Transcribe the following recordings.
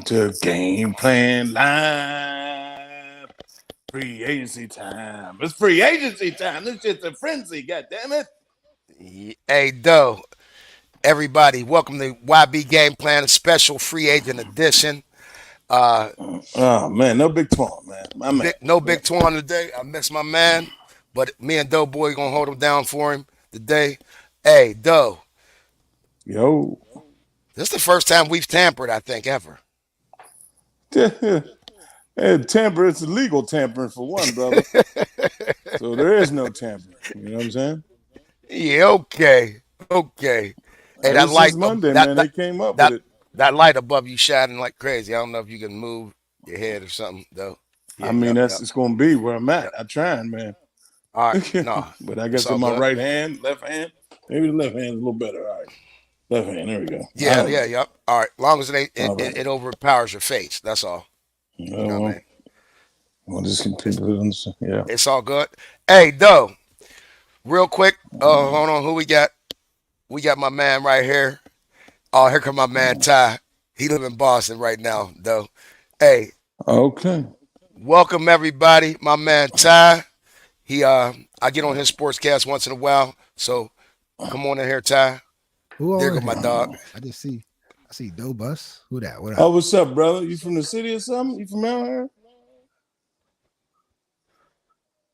to Game Plan Live. Free agency time. It's free agency time. This shit's a frenzy. God damn it. Hey, Doe, everybody, welcome to YB Game Plan, a special free agent edition. Uh, Oh man, no big twirl, man. My man. no big tour on today. I miss my man, but me and Doe Boy gonna hold him down for him today. Hey, Doe, Yo. this is the first time we've tampered, I think, ever. And tamper, it's illegal tampering for one, brother. So there is no tampering. You know what I'm saying? Yeah, okay. Hey, Ever that light, since Monday, that man, that they came up with that it. that light above you shining like crazy. I don't know if you can move your head or something, though. I Yeah, mean, yep, that's yep, it's gonna be where I'm at. yep. I'm trying, man. All right, no, But I it's guess in all my good. right hand, left hand, maybe the left hand is a little better. All right. Left hand, there we go. I Yeah, don't yeah, know. yep. All right, long as it ain't, All right. it overpowers your face. That's all. You know what I Well, mean? well, just keep It's people understand. Yeah. it's all good. Hey, Doe, real quick. Hold on. Who we got? We got my man right here. Oh, here come my man Ty. He live in Boston right now, though. Hey, Okay. welcome everybody. My man Ty. He I get on his sportscast once in a while. So come on in here, Ty. Who all There in go my here? dog. I see Doe Bus. Who that? What Oh, up? what's up, brother? You from the city or something? You from out here?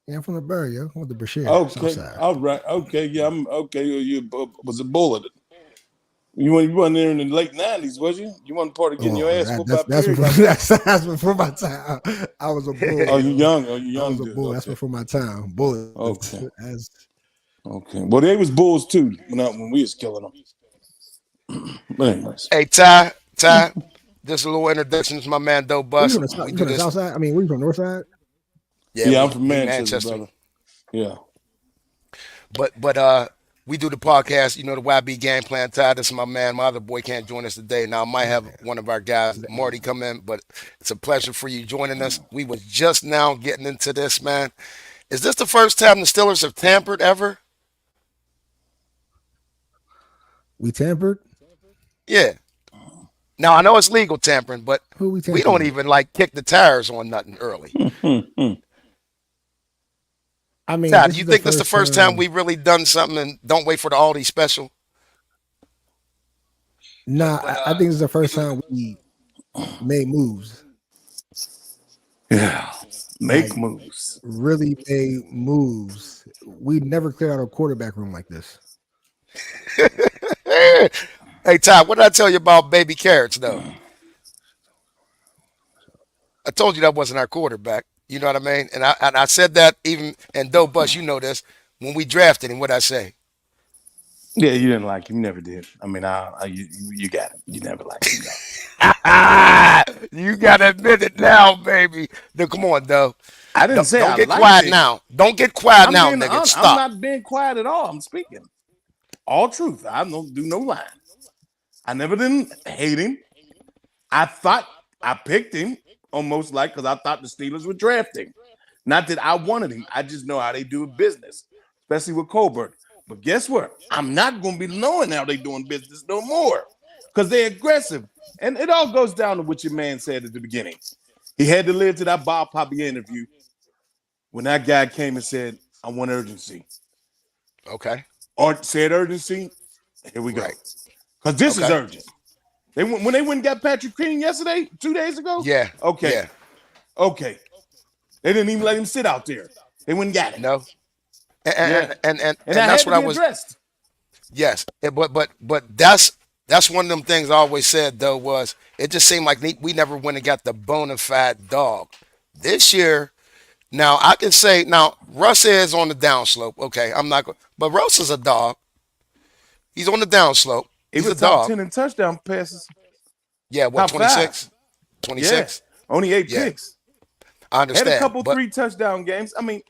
Yeah, I'm from the Burr, yo. I'm with the Brashear, Okay. Southside. All right. Okay. Yeah. I'm okay. Was a bullet. You weren't there in the late '90s, was you? You weren't part of getting your Oh, ass whooped by that's Perry before like that? that's before my time. I was a bull, Oh, you yo. young. Oh, you I young was a dude. bull. That's Okay. before my time. Bullets. Okay. As Okay. Well, they was bulls too when we was killing them. But anyways. Hey, Ty. Just a little introduction to my man Doe where you Bus. from the We you do from the this. South Side? I mean, where you from North Side? Yeah, Yeah, I'm we from he Manchester, Manchester. brother. Yeah. But we do the podcast, the YB game plan. Ty, this is my man. My other boy can't join us today. Now I might have one of our guys, Marty, come in, but it's a pleasure for you joining us. We was just now getting into this, man. Is this the first time the Steelers have tampered ever? We tampered. Yeah. Now I know it's legal tampering, but Who we we tampered don't with? even like kick the tires on nothing early. I mean, Ty, do this you is the think this the first first time time. we've really done something and don't wait for the Aldi special? Nah, I think this is the first time we made moves. Yeah. Make Like moves. really made moves. We never cleared out a quarterback room like this. Hey, Ty, what did I tell you about baby carrots, though? I told you that wasn't our quarterback. You know what I mean? And I said that even and Doe Bus, you know this, when we drafted him, what I say? Yeah, you didn't like him. You never did. I mean, you got him. You never liked him, though. You gotta admit it now, baby. Now, come on, Doe. I didn't Don't, say don't I get liked quiet him. now. Don't get quiet I'm now, being nigga. honest. I'm Stop. not being quiet at all. I'm speaking all truth. I don't do no lying. I never didn't hate him. I thought I picked him almost like because I thought the Steelers would draft him. Not that I wanted him. I just know how they do business, especially with Colbert. But guess what? I'm not going to be knowing how they doing business no more because they're aggressive. And it all goes down to what your man said at the beginning. He had to live to that Bob Poppy interview when that guy came and said, I want urgency. Okay. Or said urgency. Here we go. Right. Because this is Okay. urgent. When they went and got Patrick Queen yesterday, 2 days ago. Yeah. Okay. Yeah. Okay. They didn't even let him sit out there. They went and got it. No. And Yeah. and and, and, And and that that's had to what I be was. addressed. Yes. But that's one of them things I always said though was it just seemed like we never went and got the bona fide dog. This year, now I can say now Russ is on the downslope. Okay, I'm not going, but Russ is a dog. He's on the downslope. He He's a was top dog. 10 in touchdown passes. Yeah, what, Top five. 26? Yeah. 26? Only 8 Yeah, picks. I Had a understand. couple But 3 touchdown games. I mean,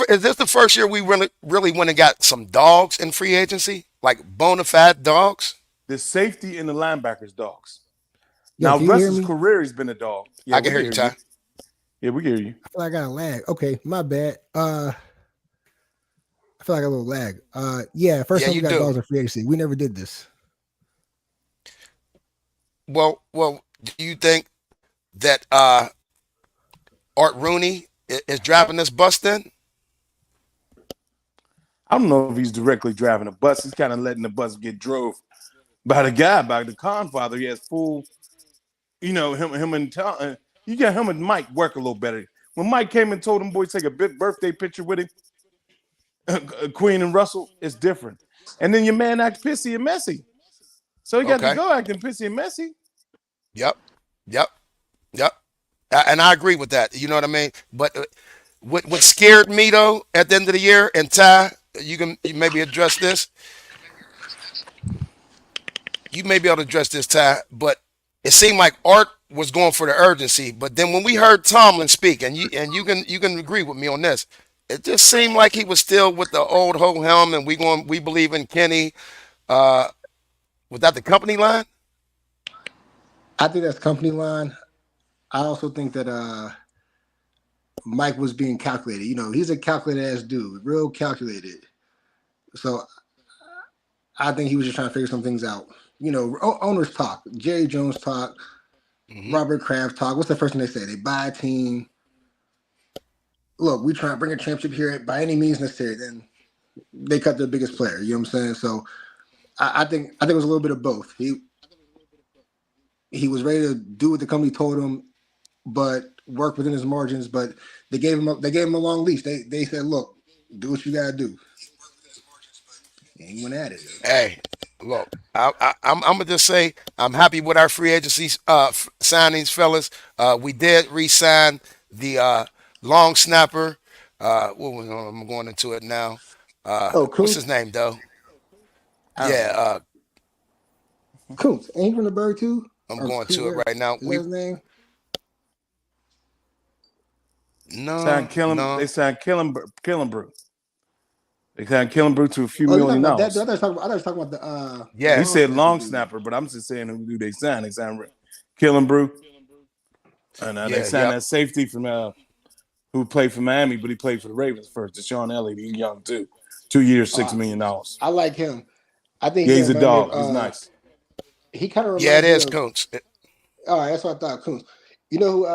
is this the first year we really went and got some dogs in free agency? Like bona fide dogs? the safety and the linebackers dogs. Yo, Now, can you hear Russ's me? career has been a dog. Yeah, I we can hear can you, hear you. Ty. Yeah, we can hear you. I feel like I got a lag. Okay, my bad. I feel like a little lag. Yeah, first Yeah, time we you got do. dogs in free agency. We never did this. Well, Do you think that Art Rooney is driving this bus then? I don't know if he's directly driving a bus. He's kind of letting the bus get drove by the guy, by the Confather. He has full, him and you got him and Mike work a little better. When Mike came and told them boys to take a big birthday picture with him, Queen and Russell, it's different. And then your man acts pissy and messy. So he got to go acting pissy and messy. Yep. And I agree with that. You know what I mean? But what scared me though at the end of the year, and Ty, you maybe address this. You may be able to address this, Ty, but it seemed like Art was going for the urgency. But then when we heard Tomlin speak, and you can agree with me on this, it just seemed like he was still with the old ho helm, and we believe in Kenny. Was that the company line? I think that's company line. I also think that Mike was being calculated. He's a calculated ass dude, real calculated. So I think he was just trying to figure some things out. Owners talk, Jerry Jones talk, Robert Kraft talk. What's the first thing they say? They buy a team. Look, we try to bring a championship here by any means necessary. Then they cut their biggest player. You know what I'm saying? So I think it was a little bit of both. He was ready to do what the company told him, but work within his margins. But they gave him a long leash. They said, look, do what you gotta do. And he went at it. Hey, look, I'm gonna just say I'm happy with our free agency signings, fellas. We did re-sign the long snapper. I'm going into it now. What's his name, though? Yeah, Kuntz. Ain't he from the Bird too? I'm going to it right now. Is that his name? No, They signed Killenbrew. They signed Killenbrew to a few million dollars. I was talking about the. Yeah, he said long snapper, but I'm just saying who do they sign? They signed Killenbrew, and they signed that safety from who played for Miami, but he played for the Ravens first. Deshaun Elliott, he's young too. 2 years, $6 million. I like him. I think he's a dog. He's nice. He kind of it is Kuntz. All right, that's what I thought. Kuntz. You know who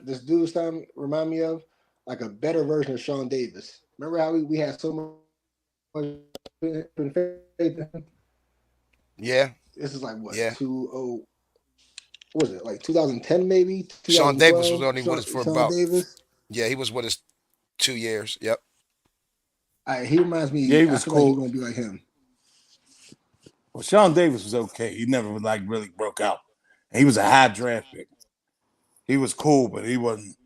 this dude's time remind me of? Like a better version of Sean Davis. Remember how we had so much faith in him? Yeah. This is like what? Yeah. What was it? Like 2010 maybe? Sean Davis was only with us for about. Davis? Yeah, he was with us 2 years. Yep. He reminds me. Yeah, he was cool. Like he's gonna be like him. Well, Sean Davis was okay. He never really broke out. He was a high draft pick. He was cool, but he wasn't.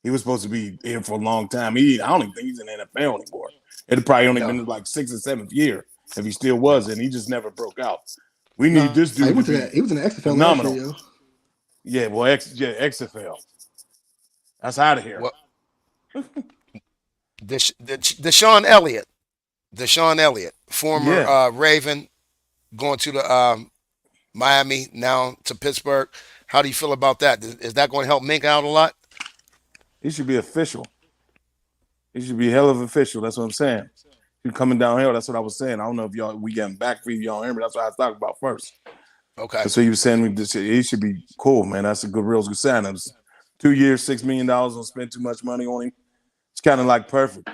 He was supposed to be here for a long time. I don't even think he's in the NFL anymore. It'd probably only been like 6th or 7th year if he still was, and he just never broke out. We need this dude. He was in the XFL phenomenal. Year, yeah, well, XFL. That's out of here. Well, Deshaun Elliott, former Raven, going to the Miami, now to Pittsburgh. How do you feel about that? Is that going to help Mink out a lot? He should be official. He should be hell of official. That's what I'm saying. He's coming downhill. That's what I was saying. I don't know if we getting back for y'all hear me. That's what I was talking about first. Okay. So you were saying he should be cool, man. That's a real good sign. It was 2 years, $6 million. Don't spend too much money on him. It's kind of like perfect.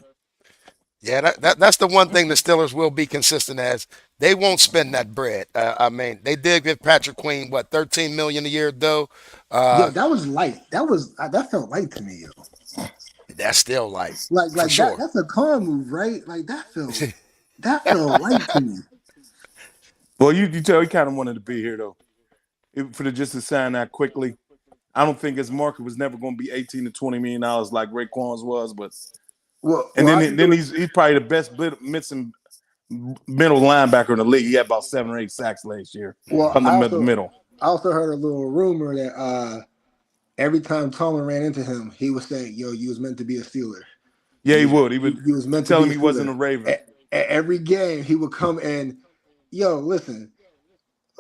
Yeah, that's the one thing the Steelers will be consistent as. They won't spend that bread. I mean, they did give Patrick Queen $13 million a year though. Yeah, that was light. That felt light to me, yo. That's still light. Like for sure. That's a con move, right? Like that felt light to me. Well, you tell he kind of wanted to be here though. Just to sign that quickly. I don't think his market was never going to be $18 to $20 million like Raekwon's was, but. Then he's probably the best missing middle linebacker in the league. He had about 7 or 8 sacks last year from the middle. I also heard a little rumor that every time Tomlin ran into him, he was saying, "Yo, you was meant to be a Steeler." Yeah, he would. He was meant tell to him be he wasn't a Raven. Every game, he would come and, "Yo, listen,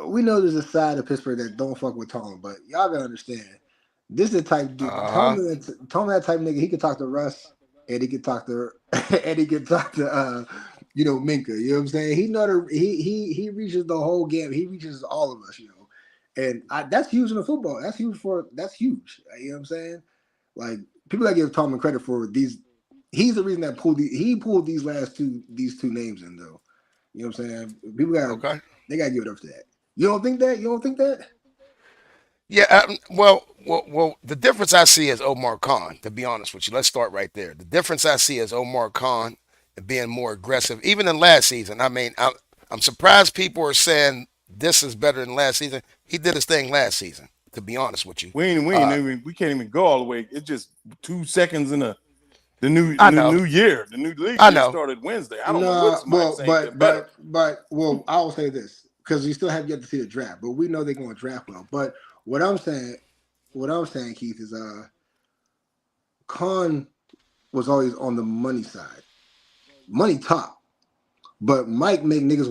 we know there's a side of Pittsburgh that don't fuck with Tomlin, but y'all gotta understand, this is the type dude. Tomlin that type nigga. He could talk to Russ." And he could talk to Minka. You know what I'm saying? He reaches the whole game. He reaches all of us, And that's huge in the football. That's huge. You know what I'm saying? Like people that give Tomlin credit for these, he's the reason that he pulled these two names in though. You know what I'm saying? People Okay. they gotta give it up to that. You don't think that? You don't think that? Yeah. Well. The difference I see is Omar Khan. To be honest with you, let's start right there. The difference I see is Omar Khan being more aggressive, even in last season. I mean, I'm surprised people are saying this is better than last season. He did his thing last season. To be honest with you, We can't even go all the way. It's just 2 seconds in the I know. new year. The new league I year know. started Wednesday. I don't know No, what's Mike saying better. well, I'll say this because you still have yet to see the draft, but we know they're going to draft well. But what I'm saying, Keith, is Khan was always on the money side, money top, but Mike make niggas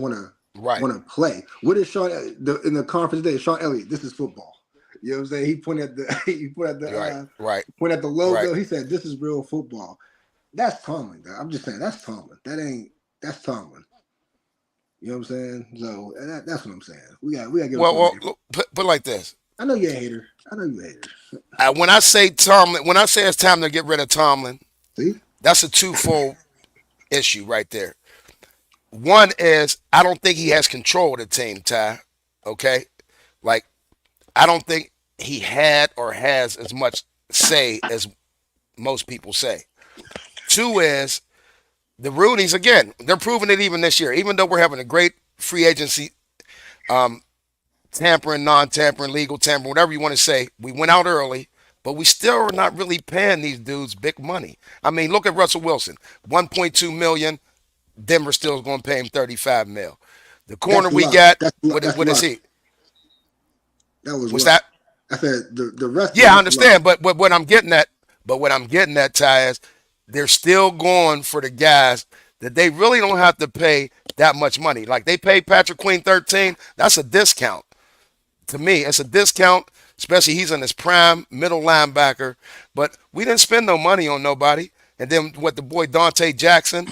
Right. want to play. What is Sean in the conference today? Sean Elliott, this is football. You know what I'm saying? He pointed at the Right. pointed at the logo. Right. He said, "This is real football." That's Tomlin. I'm just saying that's Tomlin. That's Tomlin. You know what I'm saying? So that's what I'm saying. We got to give. Well, look, put like this. I know you're a hater. I know you're a hater. When I say Tomlin, when I say it's time to get rid of Tomlin, See? that's a twofold issue right there. One is I don't think he has control of the team, Ty. Okay, like I don't think he had or has as much say as most people say. Two is the Rooney's again. They're proving it even this year. Even though we're having a great free agency, tampering, non-tampering, legal tampering, whatever you want to say, we went out early, but we still are not really paying these dudes big money. I mean, look at Russell Wilson, 1.2 million. Denver still is going to pay him 35 mil. The corner we got, what is he? That was What's that? I said the rest. Yeah, I understand, but what I'm getting at, Ty, is they're still going for the guys that they really don't have to pay that much money. Like they pay Patrick Queen 13, that's a discount. To me, it's a discount, especially he's in his prime middle linebacker. But we didn't spend no money on nobody. And then with the boy Dante Jackson,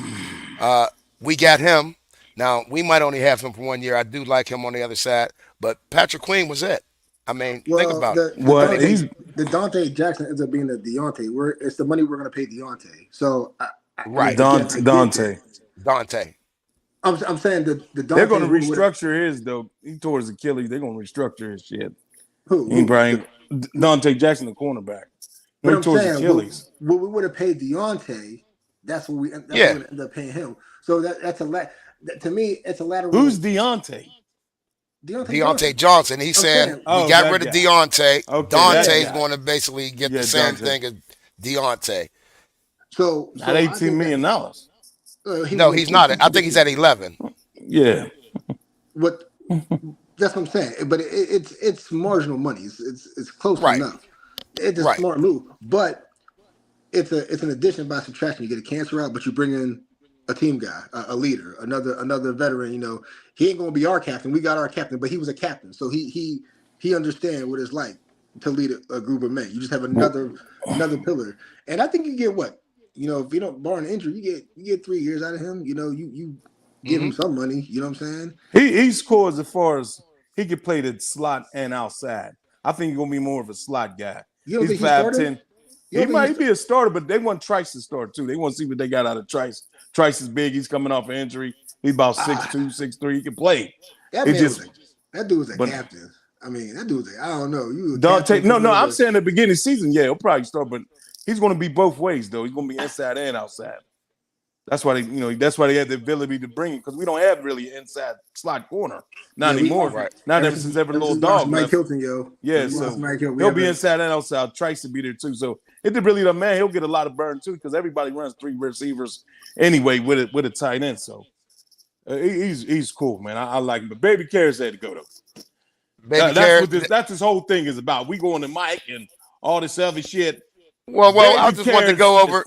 we got him. Now we might only have him for 1 year. I do like him on the other side, but Patrick Queen was it. I mean, think about it. The Dante Jackson ends up being the Deontay. It's the money we're going to pay Deontay. So Right, Dante. I'm saying the Dante. They're going to restructure his though. He tore his Achilles. They're going to restructure his shit. Who? Dante Jackson, the cornerback. But I'm saying, what we would have paid Deontay, that's what we end up paying him. So that's to me, it's a lateral. Who's Deontay? Deontay Johnson. He said we got rid of Deontay. Okay, Dante's going to basically get the same thing as Deontay. So at $18 million. No, he's not. I think he's at 11. Yeah. That's what I'm saying. But it's marginal money. It's close enough. It's a smart move, but it's an addition by subtraction. You get a cancer out, but you bring in a team guy, a leader, another veteran. You know, he ain't gonna be our captain. We got our captain, but he was a captain, so he understands what it's like to lead a group of men. You just have another pillar, and I think you get what, you know, if you don't barring injury, you get 3 years out of him. You know, you give him some money. You know what I'm saying? He scores as far as he could play the slot and outside. I think he's gonna be more of a slot guy. He's 5'10". He might be a starter, but they want Trice to start too. They want to see what they got out of Trice. Trice is big. He's coming off an injury. He's about 6'2", 6'3". He can play. That dude was a captain. I mean, that dude was I don't know. Dante, no. I'm saying at the beginning of the season, yeah, he'll probably start, but he's going to be both ways though. He's going to be inside and outside. That's why they had the ability to bring him, because we don't have really inside slot corner anymore. Not ever since every little dog. Mike Hilton, yo. Yeah, so he'll be inside and outside. Trice to be there too. So it really doesn't matter. He'll get a lot of burn too, because everybody runs 3 receivers anyway with a tight end. So he's cool, man. I like him. But Baby Karras had to go though. That's his whole thing is about. We going to Mike and all this other shit. Well, I just wanted to go over.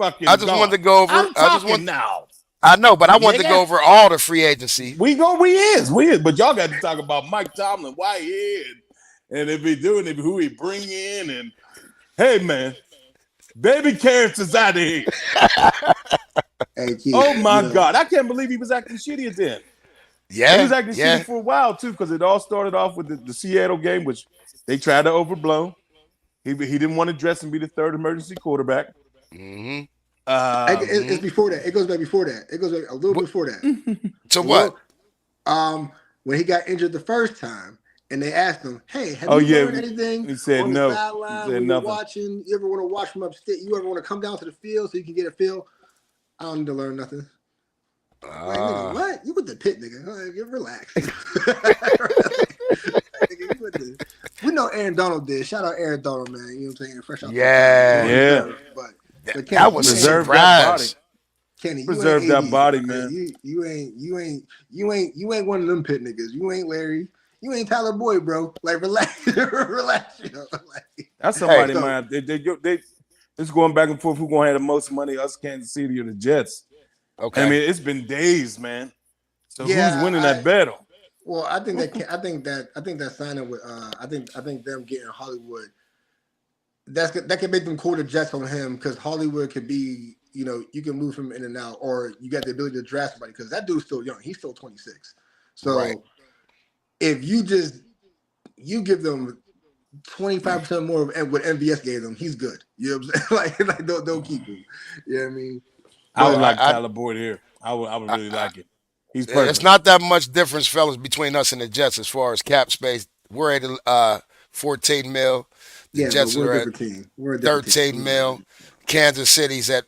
Now. I know, but I wanted to go over all the free agency. We is. But y'all got to talk about Mike Tomlin, why he is, and if he doing it, who he bring in, and hey, man, Baby Karras is out of here. Hey, Keith, oh my God, I can't believe he was acting shitty at then. Yeah, He was acting yeah. shitty for a while too, because it all started off with the Seattle game, which they tried to overblow. He didn't want to dress and be the third emergency quarterback. Mm-hmm. It's before that. It goes back before that. It goes back a little What, before that. to A what? little, when he got injured the first time, and they asked him, "Hey, have Oh you yeah, learned anything he said on the no. He sideline said when you're nothing. watching? You ever want to watch from upstate? You ever want to come down to the field so you can get a feel? I don't need to learn nothing." Like, nigga, what? You with the pit, nigga? Like, relax. We know Aaron Donald did. Shout out Aaron Donald, man. You know what I'm saying? Fresh out Yeah. the Yeah. but Kenny, That was a Preserve that body. surprise. Kenny, you Preserve ain't that 80s, body, bro. man. You ain't one of them pit niggas. You ain't Larry. You ain't Tyler Boyd, bro. Like, relax, relax. You know? Like, That's somebody, so- man. They it's going back and forth. Who gonna have the most money? Us, Kansas City, or the Jets? Okay. I mean, it's been days, man. So Yeah, who's winning that battle? Well, I think that signing with I think them getting Hollywood, that can make them call the Jets on him, because Hollywood could be, you can move him in and out, or you got the ability to draft somebody, because that dude's still young. He's still 26. So Right. if you give them 25% more of what MVS gave them, he's good. You know what I'm saying? like don't keep him. You know what I mean? I would Well, like I- Tyler Boyd here. I would really like it. He's It's perfect. not that much difference, fellas, between us and the Jets as far as cap space. We're at 14 mil. The Yeah, Jets but we're are a at different team. We're a different 13 team. mil. Kansas City's at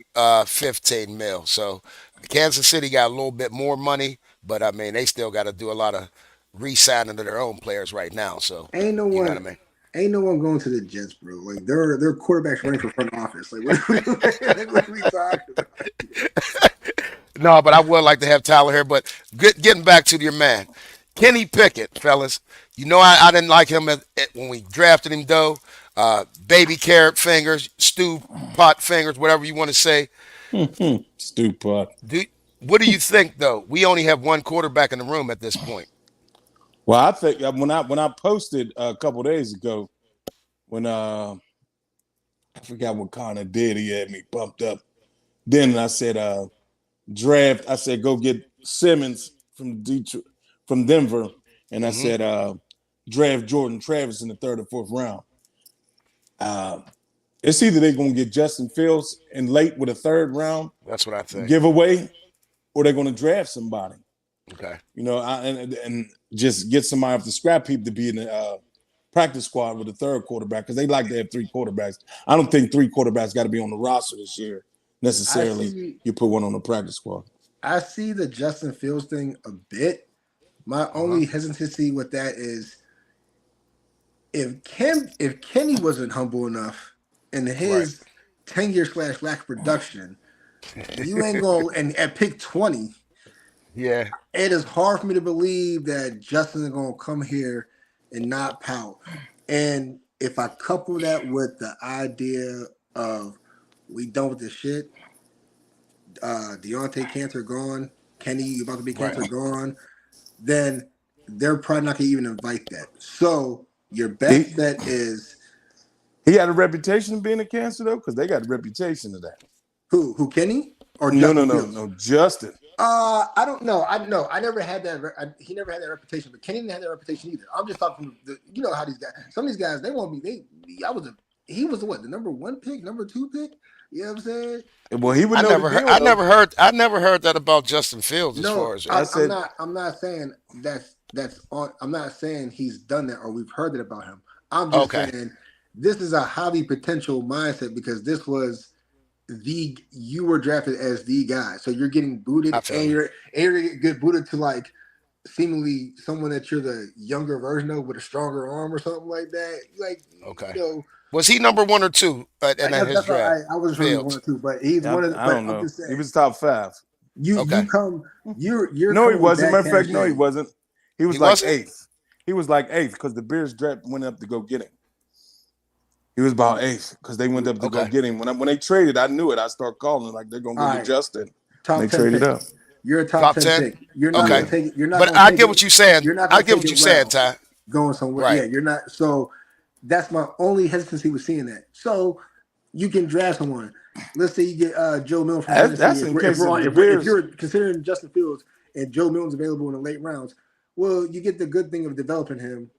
15 mil. So Kansas City got a little bit more money, but I mean, they still got to do a lot of re-signing of their own players right now. So Ain't no you know one. what I mean? Ain't no one going to the Jets, bro. Like, their quarterbacks running for front office. Like, what are we talking about? No, but I would like to have Tyler here. But getting back to your man, Kenny Pickett, fellas. You know I didn't like him when we drafted him, though. Baby carrot fingers, stew pot fingers, whatever you want to say. Stupid. What do you think, though? We only have one quarterback in the room at this point. Well, I think when I posted a couple days ago, when I forgot what Connor did, he had me pumped up. Then I said draft. I said go get Simmons from Detroit, from Denver, and I said draft Jordan Travis in the third or fourth round. It's either they're gonna get Justin Fields in late with a third round That's what I think. giveaway, or they're gonna draft somebody. Okay. And just get somebody off the scrap heap to be in the practice squad with the third quarterback, because they like to have three quarterbacks. I don't think three quarterbacks got to be on the roster this year necessarily. You put one on the practice squad. I see the Justin Fields thing a bit. My only hesitancy with that is if Kenny wasn't humble enough in his tenure / lack of production, you ain't going and at pick 20. Yeah. It is hard for me to believe that Justin is going to come here and not pout. And if I couple that with the idea of we done with this shit, Deontay Cantor gone, Kenny you about to be Cantor gone, then they're probably not going to even invite that. So your best bet is he had a reputation of being a cancer though, because they got a reputation of that. Who Kenny or No, Justin no, Justin. I don't know. I never had that. He never had that reputation, but Kenny didn't have that reputation either. I'm just talking from you know how these guys. Some of these guys they want me. He was the number 1 pick, number 2 pick. You know what I'm saying? Well, he would. I never heard that about Justin Fields. As far as I'm not saying that's on. I'm not saying he's done that or we've heard it about him. I'm just saying this is a highly potential mindset, because this was you were drafted as the guy, so you're getting booted, and you're gonna get booted to like seemingly someone that you're the younger version of with a stronger arm or something like that. Like, was he number 1 or 2 in his draft? I was really 1 or 2, but he's one of the. I don't know. He was top 5. You're no, he wasn't. Matter of fact, no, he wasn't. He was like wasn't? 8th. He was like 8th because the Bears draft went up to go get him. He was about 8th because they went up to go get him. When they traded, I knew it. I started calling like they're gonna go get Justin. They traded up. You're a top 10 pick. You're not gonna take it. You're not. But I get what you're saying. I get what you're saying, Ty. Going somewhere. Right. Yeah, you're not. So that's my only hesitancy with seeing that. So you can draft someone. Let's say you get Joe Milton from Tennessee. If you're considering Justin Fields and Joe Milton's available in the late rounds. Well, you get the good thing of developing him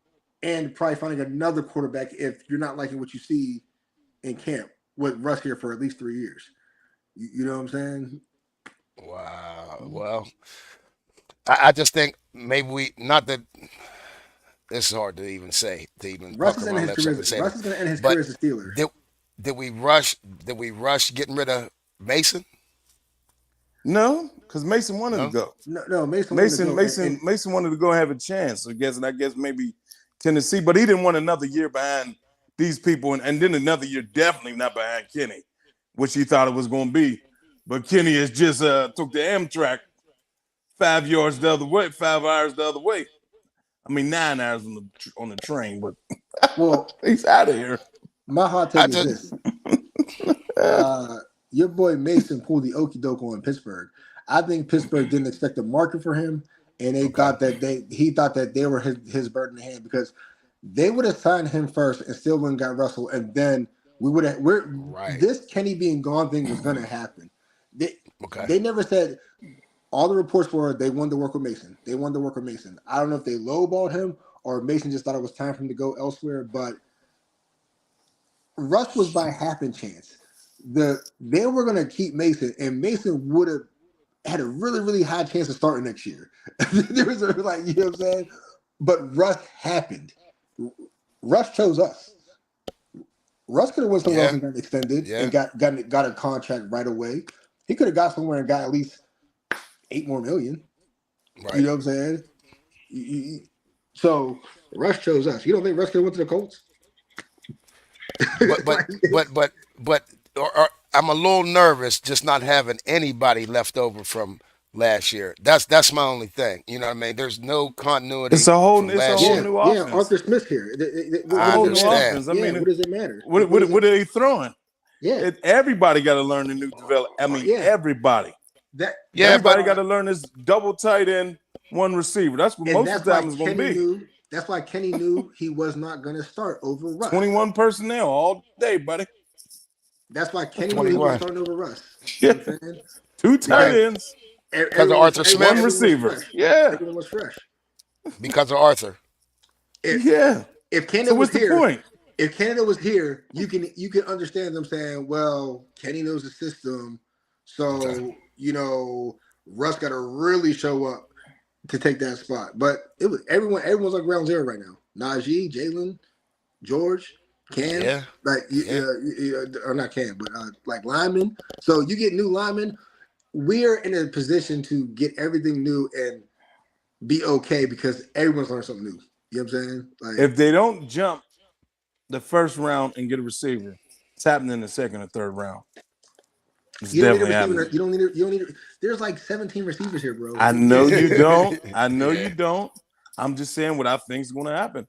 and probably finding another quarterback if you're not liking what you see in camp with Russ here for at least 3 years. You know what I'm saying? Wow. Well, I just think maybe we not that it's hard to even say to even Russ pucker is in my his lips career. up and say Russ that. is going to end his But career as a Steeler. did did we rush? Did we rush getting rid of Mason? No, because Mason wanted to No. go. No, Mason wanted to go, Mason wanted to go have a chance. And I guess maybe Tennessee, but he didn't want another year behind these people, and then another year definitely not behind Kenny, which he thought it was going to be. But Kenny has just took the Amtrak 5 yards the other way, 5 hours the other way. I mean 9 hours on the train, but well, he's out of here. my hot I take is just this. Your boy Mason pulled the okie doke on Pittsburgh. I think Pittsburgh didn't expect a market for him, and they Okay. thought that he thought that they were his bird in the hand because they would have signed him first and still wouldn't got Russell, and then Right. this Kenny being gone thing was gonna happen. They Okay. they never said all the reports were they wanted to work with Mason. They wanted to work with Mason. I don't know if they lowballed him or Mason just thought it was time for him to go elsewhere, but Russ was by happen chance. They were gonna keep Mason, and Mason would have had a really, really high chance of starting next year. There was like, you know what I'm saying? But Russ happened. Russ chose us. Russ could have went somewhere else Yeah. and got extended Yeah. and got a contract right away. He could have got somewhere and got at least $8 more million. Right. You know what I'm saying? So Russ chose us. You don't think Russ could have went to the Colts? But I'm a little nervous just not having anybody left over from last year. That's my only thing. You know what I mean? There's no continuity It's a whole from last whole year. new Yeah, offense. Arthur Smith here. A I whole new understand. offense. I Yeah, mean, what does it matter? what are they throwing? Yeah, Everybody got to learn the new develop. I mean, Yeah. everybody. that Yeah, Everybody but got to learn this double tight end, one receiver. That's what and most that's of the why time is going to Kenny be. knew. That's why Kenny knew he was not going to start over Russ. 21 personnel all day, buddy. That's why Kenny knew he 21. was starting over Russ. You know what I'm saying? Two tight ends, Because of Arthur Smith? one receiver. Yeah, Everyone was fresh. because of Arthur. If yeah. if Canada So was what's the here, point? if Canada was here, you can understand them saying, "Well, Kenny knows the system, so Okay. Russ got to really show up to take that spot." But it was everyone's like ground zero right now. Najee, Jalen, George, Cam, Yeah. like or not Cam, but like linemen. So you get new linemen. We're in a position to get everything new and be okay because everyone's learning something new. You know what I'm saying? Like If they don't jump the first round and get a receiver, it's happening in the second or third round. It's you don't need a definitely receiver. happening. You don't need. There's like 17 receivers here, bro. I know you don't. I know Yeah. you don't. I'm just saying what I think is going to happen.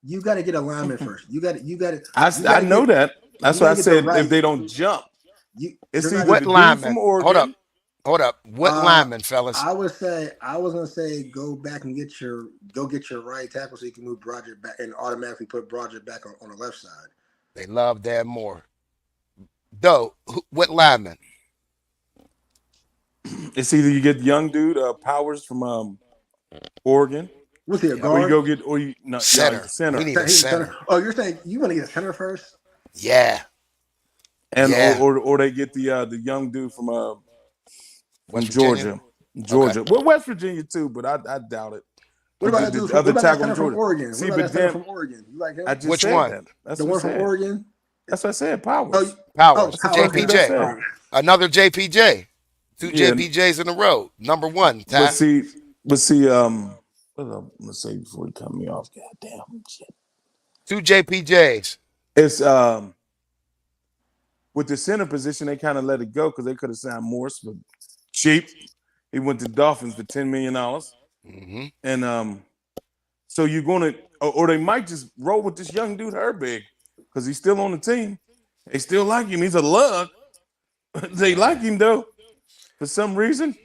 You got to get a lineman first. You got to. I know that. That's you why I gotta get the said right- if they don't jump, it's they're either not- the What dude lineman? from Oregon. Hold up. What lineman, fellas? I was gonna say go back and get your right tackle so you can move Broderick back and automatically put Broderick back on the left side. They love Dan Moore. Though, what lineman? It's either you get young dude Powers from Oregon, What's he, a or you guard? go get or you no Center. center, We need a He's a center. Oh, you're saying you want to get a center first? Yeah. and Yeah. or they get the young dude from West Georgia, Virginia? well West Virginia too, but I doubt it. What about that The dude other that tackle center from from Georgia? Oregon? See, What about but that center then from Oregon? You like him? I just Which said one? that. That's The what one I from said. Oregon? That's what I said. Powers. Oh, Powers. Powers. JPJ. All right. Another JPJ. Two Yeah. JPJs in a row. Number one. But Ty. see, what let's say before he cut me off. God damn shit. Two JPJs. It's with the center position, they kind of let it go because they could have signed Morse for cheap. He went to Dolphins for $10 million. Mm-hmm. And so you're gonna or they might just roll with this young dude Herbig because he's still on the team. They still like him. He's a lug. They like him though. For some reason,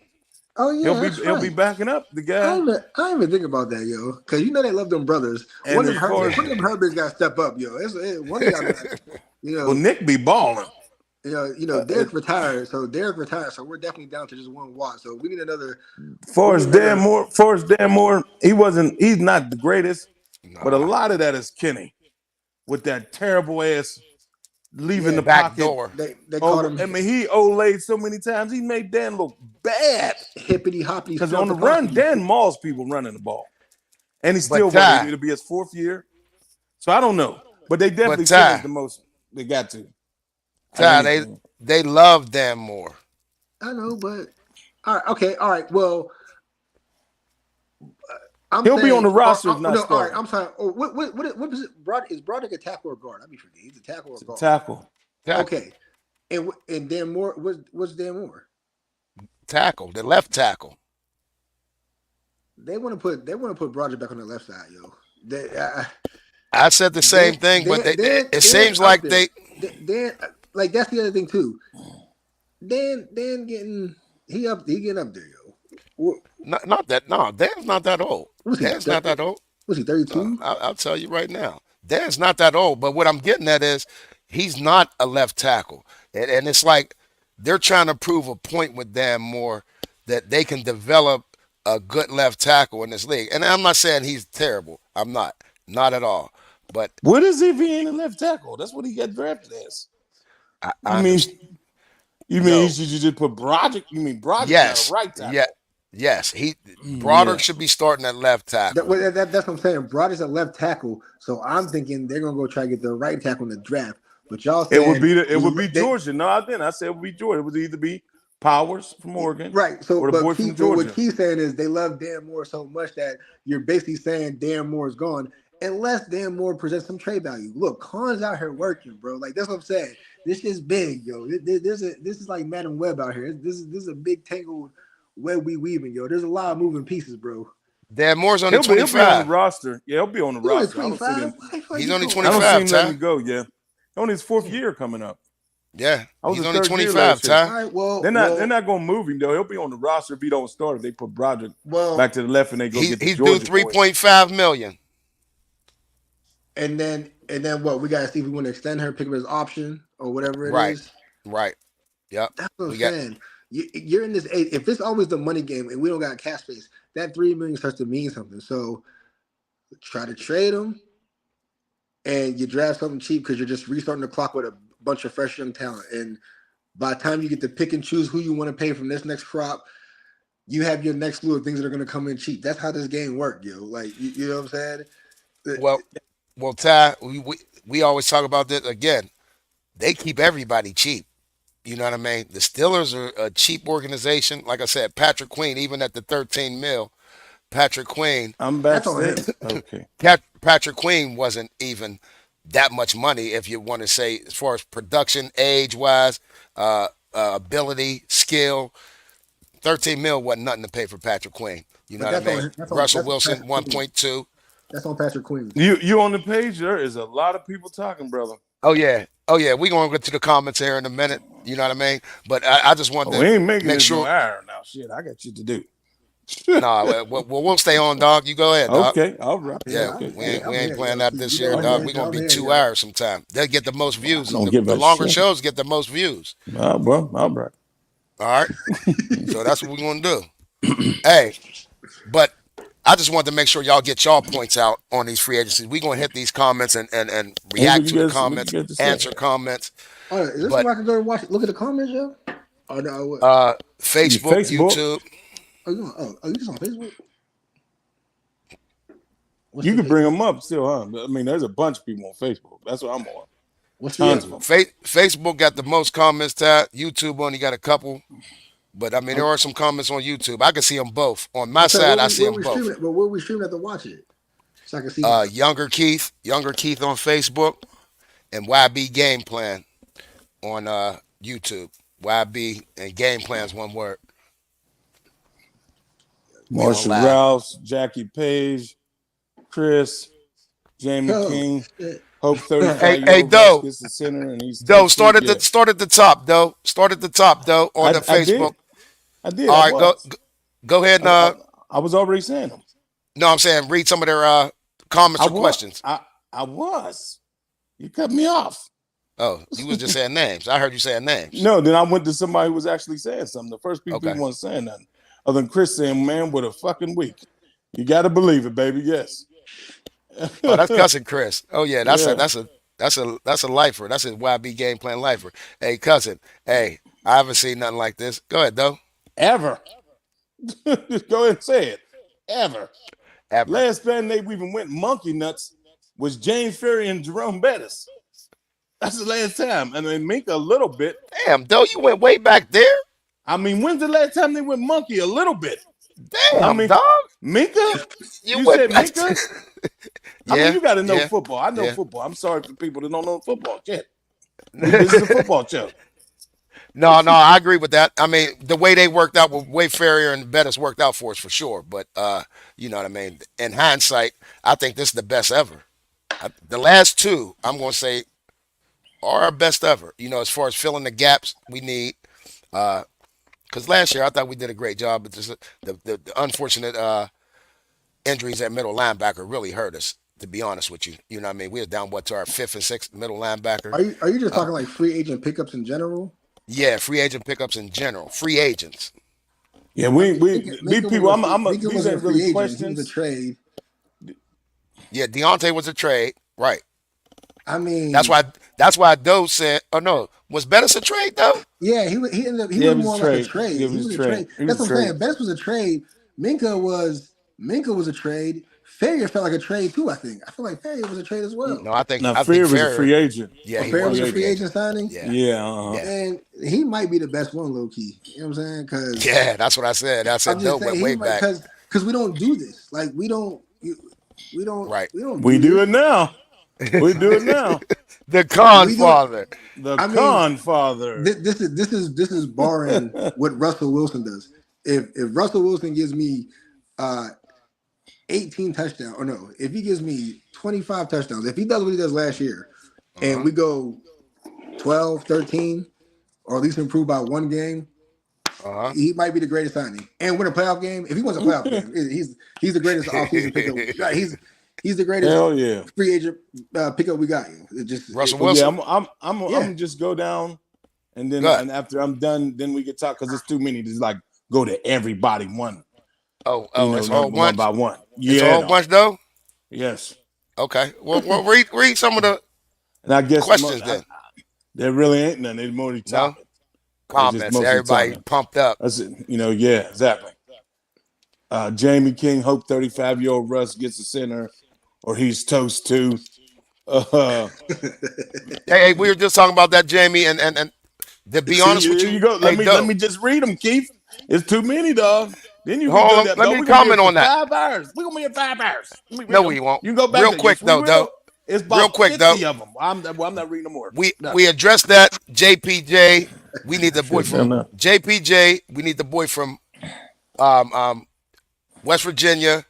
Oh yeah, he'll be backing up the I guy. didn't even think about that, yo. Because they love them brothers. And One of as them far as- Herberts got to step up, yo. One of y'all got, Well, Nick be balling. Derek retired, so we're definitely down to just one Watt. So we need another. Forrest Dan Moore, he's not the greatest, but a Nah. lot of that is Kenny with that terrible ass leaving Yeah, the Back pocket. door. They called him. I mean, he olayed so many times. He made Dan look bad Hippity hoppity. because on the run, Dan mauls people running the ball, and he's still Ty- it'll be his 4th year. So I don't know, but they definitely Ty- sent us the most they got to. Ty, they love Dan Moore. I know, but all right, okay, all right. Well, He'll be on the roster if not starting. All right, I'm sorry. Oh, what was it? Is Broderick a tackle or guard? I be forgetting. He's a tackle or guard. Tackle. Okay, and Dan Moore what's Dan Moore? Tackle, the left tackle. They want to put Broderick back on the left side, yo. I said the same thing, but it seems like they. Dan, like that's the other thing too. Dan getting getting up there, yo. Not that. No, Dan's not that old. Dan's not that old. Was he 32? I'll tell you right now. Dan's not that old. But what I'm getting at is he's not a left tackle, and it's like they're trying to prove a point with Dan Moore that they can develop a good left tackle in this league. And I'm not saying he's terrible. I'm not at all. But what is he if he ain't a left tackle? That's what he got drafted as. You mean you should just put Broderick? You mean Broderick yes, a right tackle? Yeah, yes. Broderick should be starting at left tackle. That's what I'm saying. Broderick's a left tackle, so I'm thinking they're gonna go try to get the right tackle in the draft. But y'all said it would be Georgia. No, I didn't. I said it would be Georgia. It would either be Powers from Oregon, right? So, or the boy from Georgia. What he's saying is they love Dan Moore so much that you're basically saying Dan Moore is gone, unless Dan Moore presents some trade value. Look, Khan's out here working, bro. Like that's what I'm saying. This is big, yo. This is like Madam Web out here. This is a big tangled web we weaving, yo. There's a lot of moving pieces, bro. Dan Moore's only 25. He'll be on the roster. Yeah, he'll be on the roster. He's only 25. I don't see him letting him go. Yeah, only his 4th year coming up. Yeah, he's only 25. All right, well, they're not going to move him though. He'll be on the roster if he don't start. If they put Broderick back to the left and they go get the Georgia. He's due $3.5 million. And then what? We got to see if we want to extend her, pick up his option or whatever it is. Right. Yep. That's what I'm saying. You're in this age. If it's always the money game and we don't got cash space, that $3 million starts to mean something. So try to trade him, and you draft something cheap because you're just restarting the clock with a bunch of fresh young talent. And by the time you get to pick and choose who you want to pay from this next crop, you have your next slew of things that are going to come in cheap. That's how this game works, yo. Like you know what I'm saying? Well, Ty, we always talk about this again. They keep everybody cheap. You know what I mean? The Steelers are a cheap organization. Like I said, Patrick Queen, even at the 13 mil, Patrick Queen. I'm back. Okay. Patrick Queen wasn't even that much money, if you want to say, as far as production, age-wise, ability, skill. 13 mil wasn't nothing to pay for Patrick Queen. You know what I mean? Russell Wilson, 1.2. That's on Patrick Queen. You on the page? There is a lot of people talking, brother. Oh yeah. We're gonna get to the comments here in a minute. You know what I mean? But I just want to we ain't making make this sure. No hour now. Shit, I got shit to do. No, we'll stay on, dog. You go ahead, dog. Okay, all right. Yeah, okay. we ain't playing that this year, dog. We're gonna be 2 hours sometime. They'll get the most views. The longer shows get the most views. All right. All right. So that's what we're gonna do. Hey, but I just wanted to make sure y'all get y'all points out on these free agencies. We're gonna hit these comments and react to the comments, answer comments. All right, is this where I can go and look at the comments, yo? Or no, Facebook, YouTube. Oh, you just on Facebook? You can bring them up still, huh? I mean, there's a bunch of people on Facebook. That's what I'm on. What's tons of them? Facebook got the most comments. YouTube only got a couple. But I mean, there are some comments on YouTube. I can see them both. On my side, I see them both. But where we streaming to watch it? So I can see. Younger Keith on Facebook, and YB Game Plan on YouTube. YB and Game Plan's one word. Marshall Rouse, Jackie Page, Chris, Jamie King, Hope 35. Hey, Doe. The center, and he's start at the top, Doe. Start at the top, Doe, on the Facebook. I did. All right, go ahead. I was already saying them. No, I'm saying read some of their comments or questions. I was. You cut me off. Oh, you was just saying names. I heard you saying names. No, then I went to somebody who was actually saying something. The first people Okay. who wasn't saying nothing, other than Chris saying, "Man, what a fucking week." You got to believe it, baby. Yes. Oh, that's cousin Chris. Oh yeah, Yeah. that's a lifer. That's a YB game plan lifer. Hey cousin. Hey, I haven't seen nothing like this. Go ahead though. Ever. Just go ahead and say it. Ever. Ever. Last band they even went monkey nuts was James Ferry and Jerome Bettis. That's the last time. And then Minka a little bit. Damn, though, you went way back there. I mean, when's the last time they went monkey? A little bit. I Damn, mean, dog. Minka? You You went said back. Minka? I mean, Yeah, you got to know yeah, football. I know yeah. football. I'm sorry for people that don't know football. Shit. This is a football show. No, I agree with that. I mean, the way they worked out with way Ferrier and Bettis worked out for us for sure. But you know what I mean. In hindsight, I think this is the best ever. The last two, I'm gonna say, are our best ever. You know, as far as filling the gaps we need. Because last year I thought we did a great job, but just the unfortunate injuries at middle linebacker really hurt us. To be honest with you, you know what I mean. We were down to our fifth and sixth middle linebacker. Are you just Uh, talking like free agent pickups in general? yeah, free agent pickups in general, free agents. Yeah, I we mean, we Minka, these Minka people. wasn't a free, Minka These wasn't a ain't really free agent. He was a questions. trade. Yeah, Deontay was a trade, right? I That's mean, why. That's why Doe said, "Oh no, was Bettis a trade though?" yeah, he ended up he Yeah, was it was more a or less a trade. trade. Yeah, it He was was a a trade. trade. It was That's a what I'm trade. saying. Best was a trade. Minka was a trade. Ferrier felt like a trade too. I feel like Ferrier was a trade as well. No, I think Now, I think Fear was a Ferrier. free agent. Yeah, Or he He's a Ferrier was was free a a free free agent. agent. agent signing. Yeah, Yeah. yeah, And he might be the best one, low key. You know what I'm saying? Because yeah. That's what I said. I I'm said Doe just saying went he way might back. because we don't do this. Like we don't Right. we don't We do do it this. now. We do it now. The con We do it. father. The I mean, con father. this is barring what Russell Wilson does. If Russell Wilson gives me uh 18 touchdowns, or no, if he gives me 25 touchdowns, if he does what he does last year, and Uh-huh. we go 12, 13, or at least improve by one game, Uh-huh. he might be the greatest signing and win a playoff game. If he wins a playoff game, he's the greatest offseason pickup. Right, he's the greatest Hell yeah. free agent pickup we got. Russell Well, yeah, Wilson. I'm Yeah. gonna just go down, and then Good. and after I'm done, then we can talk because it's too many to like go to everybody one, Oh, it's a whole one bunch. by one. It's a Yeah, whole no, bunch though. yes, Okay. Well, read some of the and I guess questions then. there really ain't none. They're more No topic. It's just comments. mostly Everybody talking. pumped up. That's it. Yeah, exactly. Jamie King, hope 35-year-old Russ gets a center, or he's toast too. Hey, we were just talking about that, Jamie, and to be See, honest with here you, you go. hey, Let Doe, me just read them, Keith. It's too many, dog. Then you can hold do on. that, Let dog. me We're gonna be here comment for on that. 5 hours. We're gonna be here 5 hours. Let me read No, them. we won't. You can go back Real there. quick Yes, we though, Doe. will. It's Real about quick though. 50 of them. I'm not reading no more. We No. we addressed that. JPJ, we need the boy Shit, no, from no. JPJ. We need the boy from um, um, West Virginia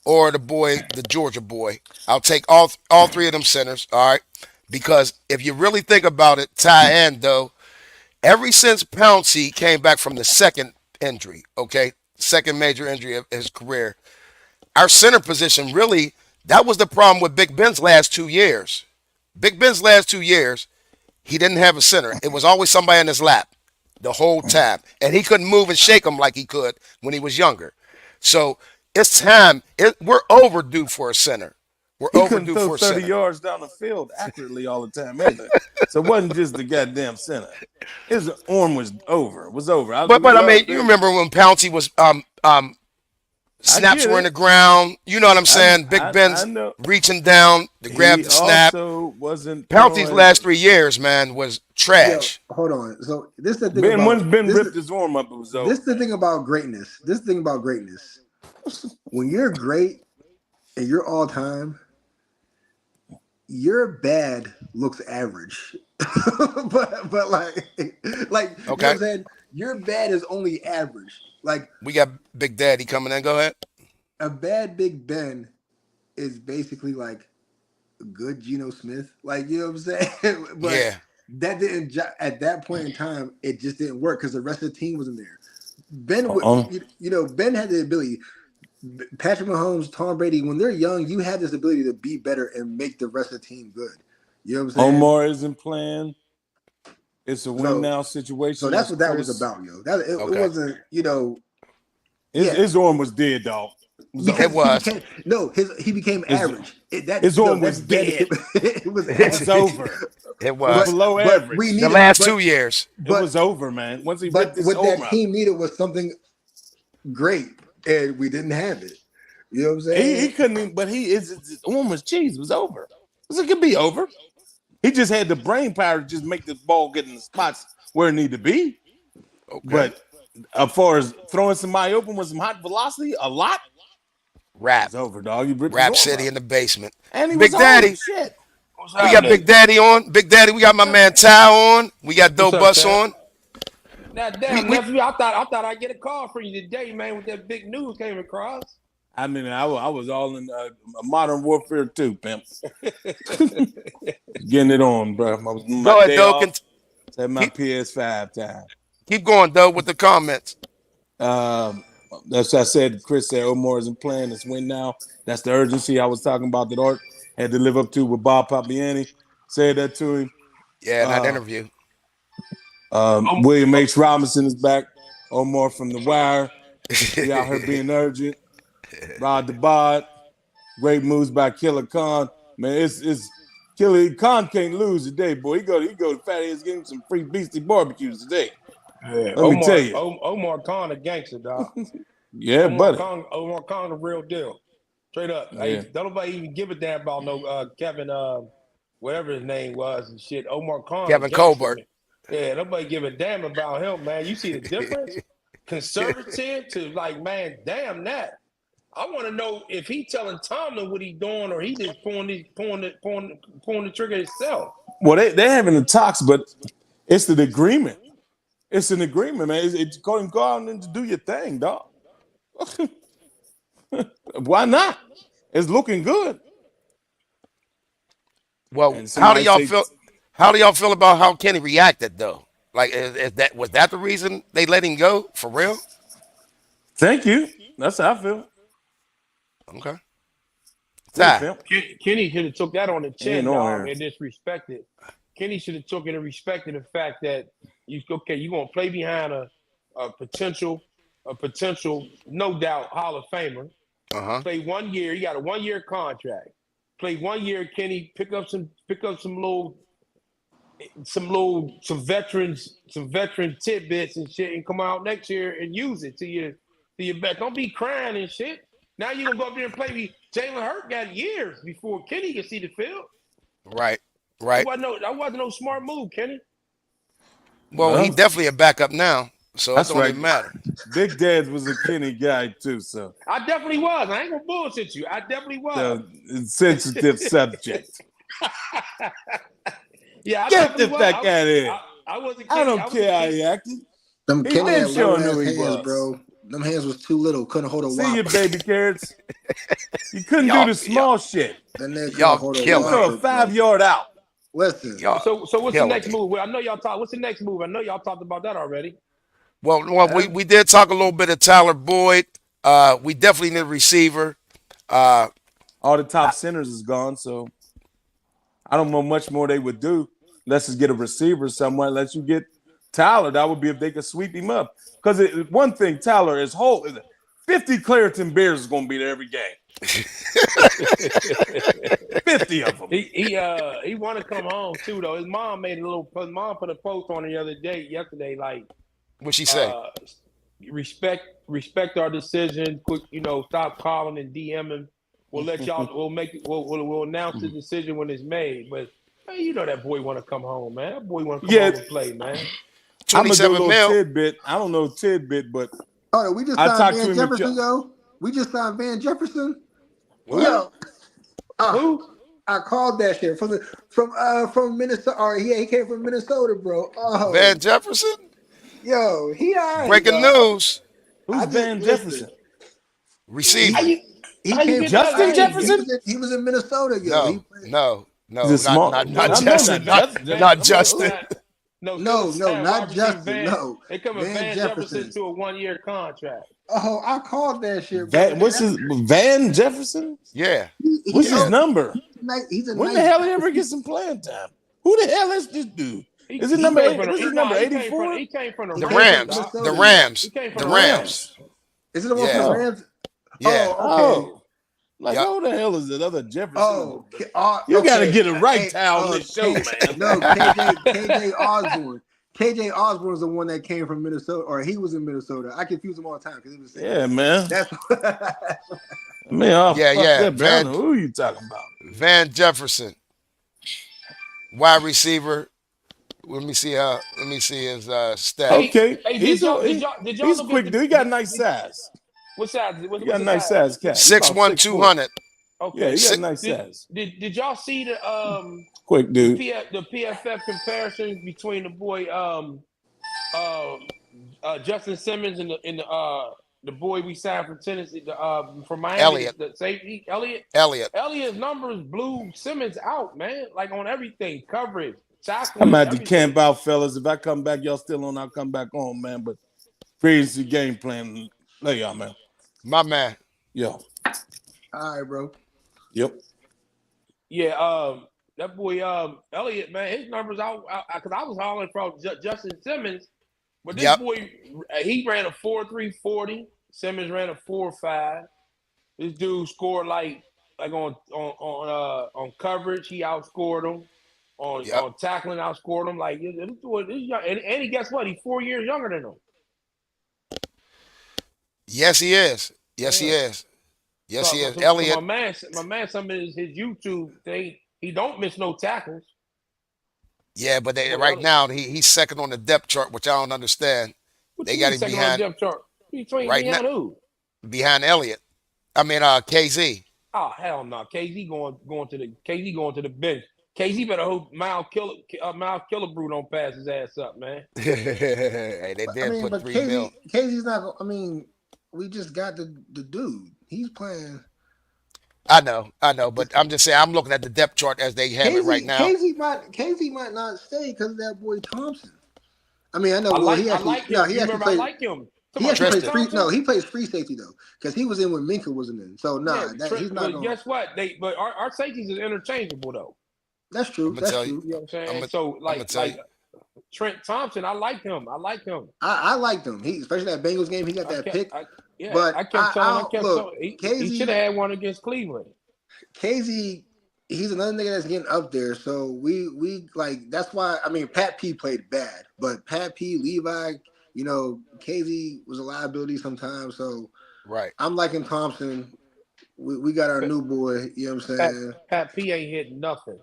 or the Georgia boy. I'll take all three of them centers. All right, because if you really think about it, Ty and though, ever since Pouncey came back from the second injury, okay, second major injury of his career, our center position really that was the problem with Big Ben's last 2 years. Big Ben's last 2 years, he didn't have a center. It was always somebody in his lap the whole time, and he couldn't move and shake him like he could when he was younger. So it's time. We're overdue for a center. We're He couldn't overdue throw for a 30 center. yards down the field accurately all the time either. So it wasn't just the goddamn center. His arm was over. It was over. But I mean, you remember when Pouncey was snaps get were in it. the ground. You know what I'm saying? Big I Ben's know. reaching down to grab He the snap. also wasn't Pouncey's throwing. last 3 years, man, was Yo, trash. hold on. So this is the thing Ben, about once Ben this. ripped his arm up, it was over. This is the thing about greatness. This is the thing about greatness. When you're great and you're all time, your bad looks average. but like you know what Okay, I'm saying? Your bad is only average. Like we got Big Daddy coming in. Go ahead. a bad Big Ben is basically like a good Geno Smith. Like you know what I'm saying? But Yeah, that didn't at that point in time, it just didn't work because the rest of the team wasn't there. Ben, Uh-uh. Ben had the ability. Patrick Mahomes, Tom Brady, when they're young, you have this ability to be better and make the rest of the team good. You know what I'm saying? Omar isn't playing. It's a win So- now situation. So that's what that was Chris- about, yo. That it Okay. wasn't, His, Yeah. his arm was dead, dog. because It was. he became His- average. his arm was dead. It was It was average. over. It It was was below But average. we the needed last but- 2 years. It but- was over, man. Once he But ripped his what arm that out. team needed was something great, and we didn't have it. You know what I'm saying? He couldn't even, but his arm was cheese. It was over. It could be over. He just had the brain power to just make the ball get in the spots where it need to be. Okay. But as far as throwing somebody open with some hot velocity, a lot, Rap. it's over, dog. You ripped his Rap arm City out. in the basement. And he Big was Daddy. Home. Shit. We got Big Daddy on. Big Daddy, we got my man Ty on. We got Dope What's Bus up, Ty? on. Now, damn, We- nephew, I thought I'd get a call from you today, man, with that big news came across. I mean, I was all in Modern Warfare 2, pimp. Getting it on, bro. Go ahead, Dope. Had my PS5 time. Keep going, Dope, with the comments. That's what I said. Chris said Omar isn't playing. It's win now. That's the urgency I was talking about that Art had to live up to with Bob Papiani. Said that to him. Yeah, in that interview. William H. Robinson is back. Omar from The Wire. We out here being urgent. Rod the Bod. Great moves by Killer Khan. Man, it's Killer Khan can't lose today, boy. He go to Fatty Head's getting some free beastie barbecues today. Yeah, Let me tell you. Omar Khan a gangster, dog. Yeah, buddy. Omar Khan the real deal. Straight up. Yeah. Hey, don't nobody even give a damn about no Kevin, whatever his name was and shit. Omar Khan. Kevin a gangster, Colbert. man. Yeah, nobody give a damn about him, man. You see the difference? Conservative to like, man, damn that. I want to know if he telling Tomlin what he doing or he just pulling the trigger himself. Well, they're having the talks, but it's an agreement. It's an agreement, man. It's going to go out and do your thing, dog. Why not? It's looking good. Well, And how do somebody y'all say- feel? How do y'all feel about how Kenny reacted though? Like, was that the reason they let him go for real? Thank you. That's how I feel. Okay. Yeah, Ty, Phil. Kenny should have took that on the chin, Ain't no dog, here. and disrespected. Kenny should have took it and respected the fact that you gonna play behind a potential, no doubt Hall of Famer. Play 1 year. You got a 1 year contract. Play 1 year, Kenny. Pick up some veteran tidbits and shit, and come out next year and use it to your back. Don't be crying and shit. Now you gonna go up there and play me. Jalen Hurt got years before Kenny can see the field. right. That wasn't no smart move, Kenny. Well, he Well, definitely a backup now, so it That's don't right. even matter. Big Dad was a Kenny guy too, so I definitely was. I ain't gonna bullshit you. I definitely was. it's sensitive subject. Yeah, I Get the definitely was. fuck out of here. I wasn't. I don't was care how Kenny. he acted. Them He Kenny been had showing little who ass he hands, was. bro. Them hands was too little. Couldn't hold a See you, whopper. baby carrots. You couldn't Y'all- do the small shit. That nigga couldn't Y'all hold a killing You it. throw whopper, a bro. 5-yard out. Listen, Y'all, So what's the killing next it. move? Well, I know y'all talked. What's the next move? I know y'all talked about that already. Well, we did talk a little bit of Tyler Boyd. We definitely need a receiver. All the top centers is gone, so I don't know much more they would do. Let's just get a receiver somewhere. Let you get Tyler. That would be if they could sweep him up. Because one thing, Tyler is 50 Clareton Bears is going to be there every game. 50 of them. He want to come home too though. His mom put a post on the other day, yesterday, like What she say? respect our decision. Quick, stop calling and DMing. We'll let y'all. We'll announce the decision when it's made. But man, that boy want to come home, man. That boy want to come home and play, man. I'm going to do a 27 little mil. tidbit. I don't know tidbit, but oh, we just I signed talked to Van him Jefferson, yo. We just signed Van Jefferson. What? Yo, Who? I called that shit from Minnesota. Or he came from Minnesota, bro. Oh, Van Jefferson? yo, he all right, Breaking dog. news. who's I just- Van listen. Jefferson? Receiver. He How you came get Justin that? Jefferson? He was in Minnesota, yo. No, He played- no, He's a small- not I know Justin. that. Not Justin. No, No, Phillips no, had not wide receiver Justin. Van. No, They come with Van Van Jefferson Jefferson. to a 1-year contract. Oh, I called that shit, bro. What's his Van Jefferson? Yeah, What's his yeah. number? He's a When the nice hell guy. he ever get some playing time? Who the hell is this dude? He Is it number came 8? from What's his the, number? nah, 84? he came from the The Rams. Rams, Doc. the Minnesota. Rams, He came from the the Rams. Is it the one Yeah. from the Oh. Rams? Yeah. Oh, okay. Oh. Like, Yep. who the hell is that other Jefferson? Oh, You got to okay. get it right, Hey, Tal, on this show, man. No, KJ Osborne. KJ Osborne is the one that came from Minnesota, or he was in Minnesota. I confuse him all the time because he was saying, Yeah, man. that's Man, oh, Yeah, fuck yeah. that, man. I don't know who you talking about? Van Jefferson, wide receiver. Let me see his stats. Okay. Hey, he's did y'all he's look quick, at dude. He got a nice size. what size? He got a nice size cat. He's 6'1", about 6'4". 200. Okay. Yeah, he got Six- a nice size. Did y'all see the Quick, dude. the PFF comparisons between the boy Justin Simmons and the boy we signed from Tennessee from Miami, Elliott. the safety Elliott. Elliott. Elliott's numbers blew Simmons out, man. Like on everything, coverage, tackling. I'm at the everything. camp out, fellas. If I come back, y'all still on, I'll come back on, man. But crazy game plan. Love y'all, man. My man. Yo. all right, bro. Yep. Yeah, that boy Elliott, man, his numbers out because I was hollering for Justin Simmons, but this Yep. boy he ran a 4.340. Simmons ran a 4.5. This dude scored like on coverage, he outscored him. On tackling, outscored him. Like this boy, this young, and he guess what? He's 4 years younger than him. Yes, he is. Yes, he is. Yes, he is. So Elliott. my man, some of his YouTube thing, he don't miss no tackles. Yeah, but right now he's second on the depth chart, which I don't understand. What They you got mean him second on behind the depth chart. right Behind now. who? Behind Elliott. I mean KZ. Oh hell no, KZ going to the bench. KZ better hope Miles Killebrew don't pass his ass up, man. Hey, they did put but 3 mil. KZ's not. I mean, we just got the dude. He's playing. I know, but I'm just saying I'm looking at the depth chart as they have it right now. KZ might not stay because of that boy Thompson. I mean, I know. I like him. He actually I like him. He actually plays free. Thompson? No, he plays free safety though, because he was in when Minka wasn't in. So he's not. But guess what? But our safeties is interchangeable though. That's true. That's true. You know what I'm saying? So like Trent Thompson, I like him. I liked him. He, especially that Bengals game, he got that pick. But I kept telling he should have had one against Cleveland. KZ, he's another nigga that's getting up there. So we like that's why I mean Pat P played bad, but Pat P, Levi, you know, KZ was a liability sometimes. So right, I'm liking Thompson. We got our new boy. You know what I'm saying? Pat P ain't hit nothing.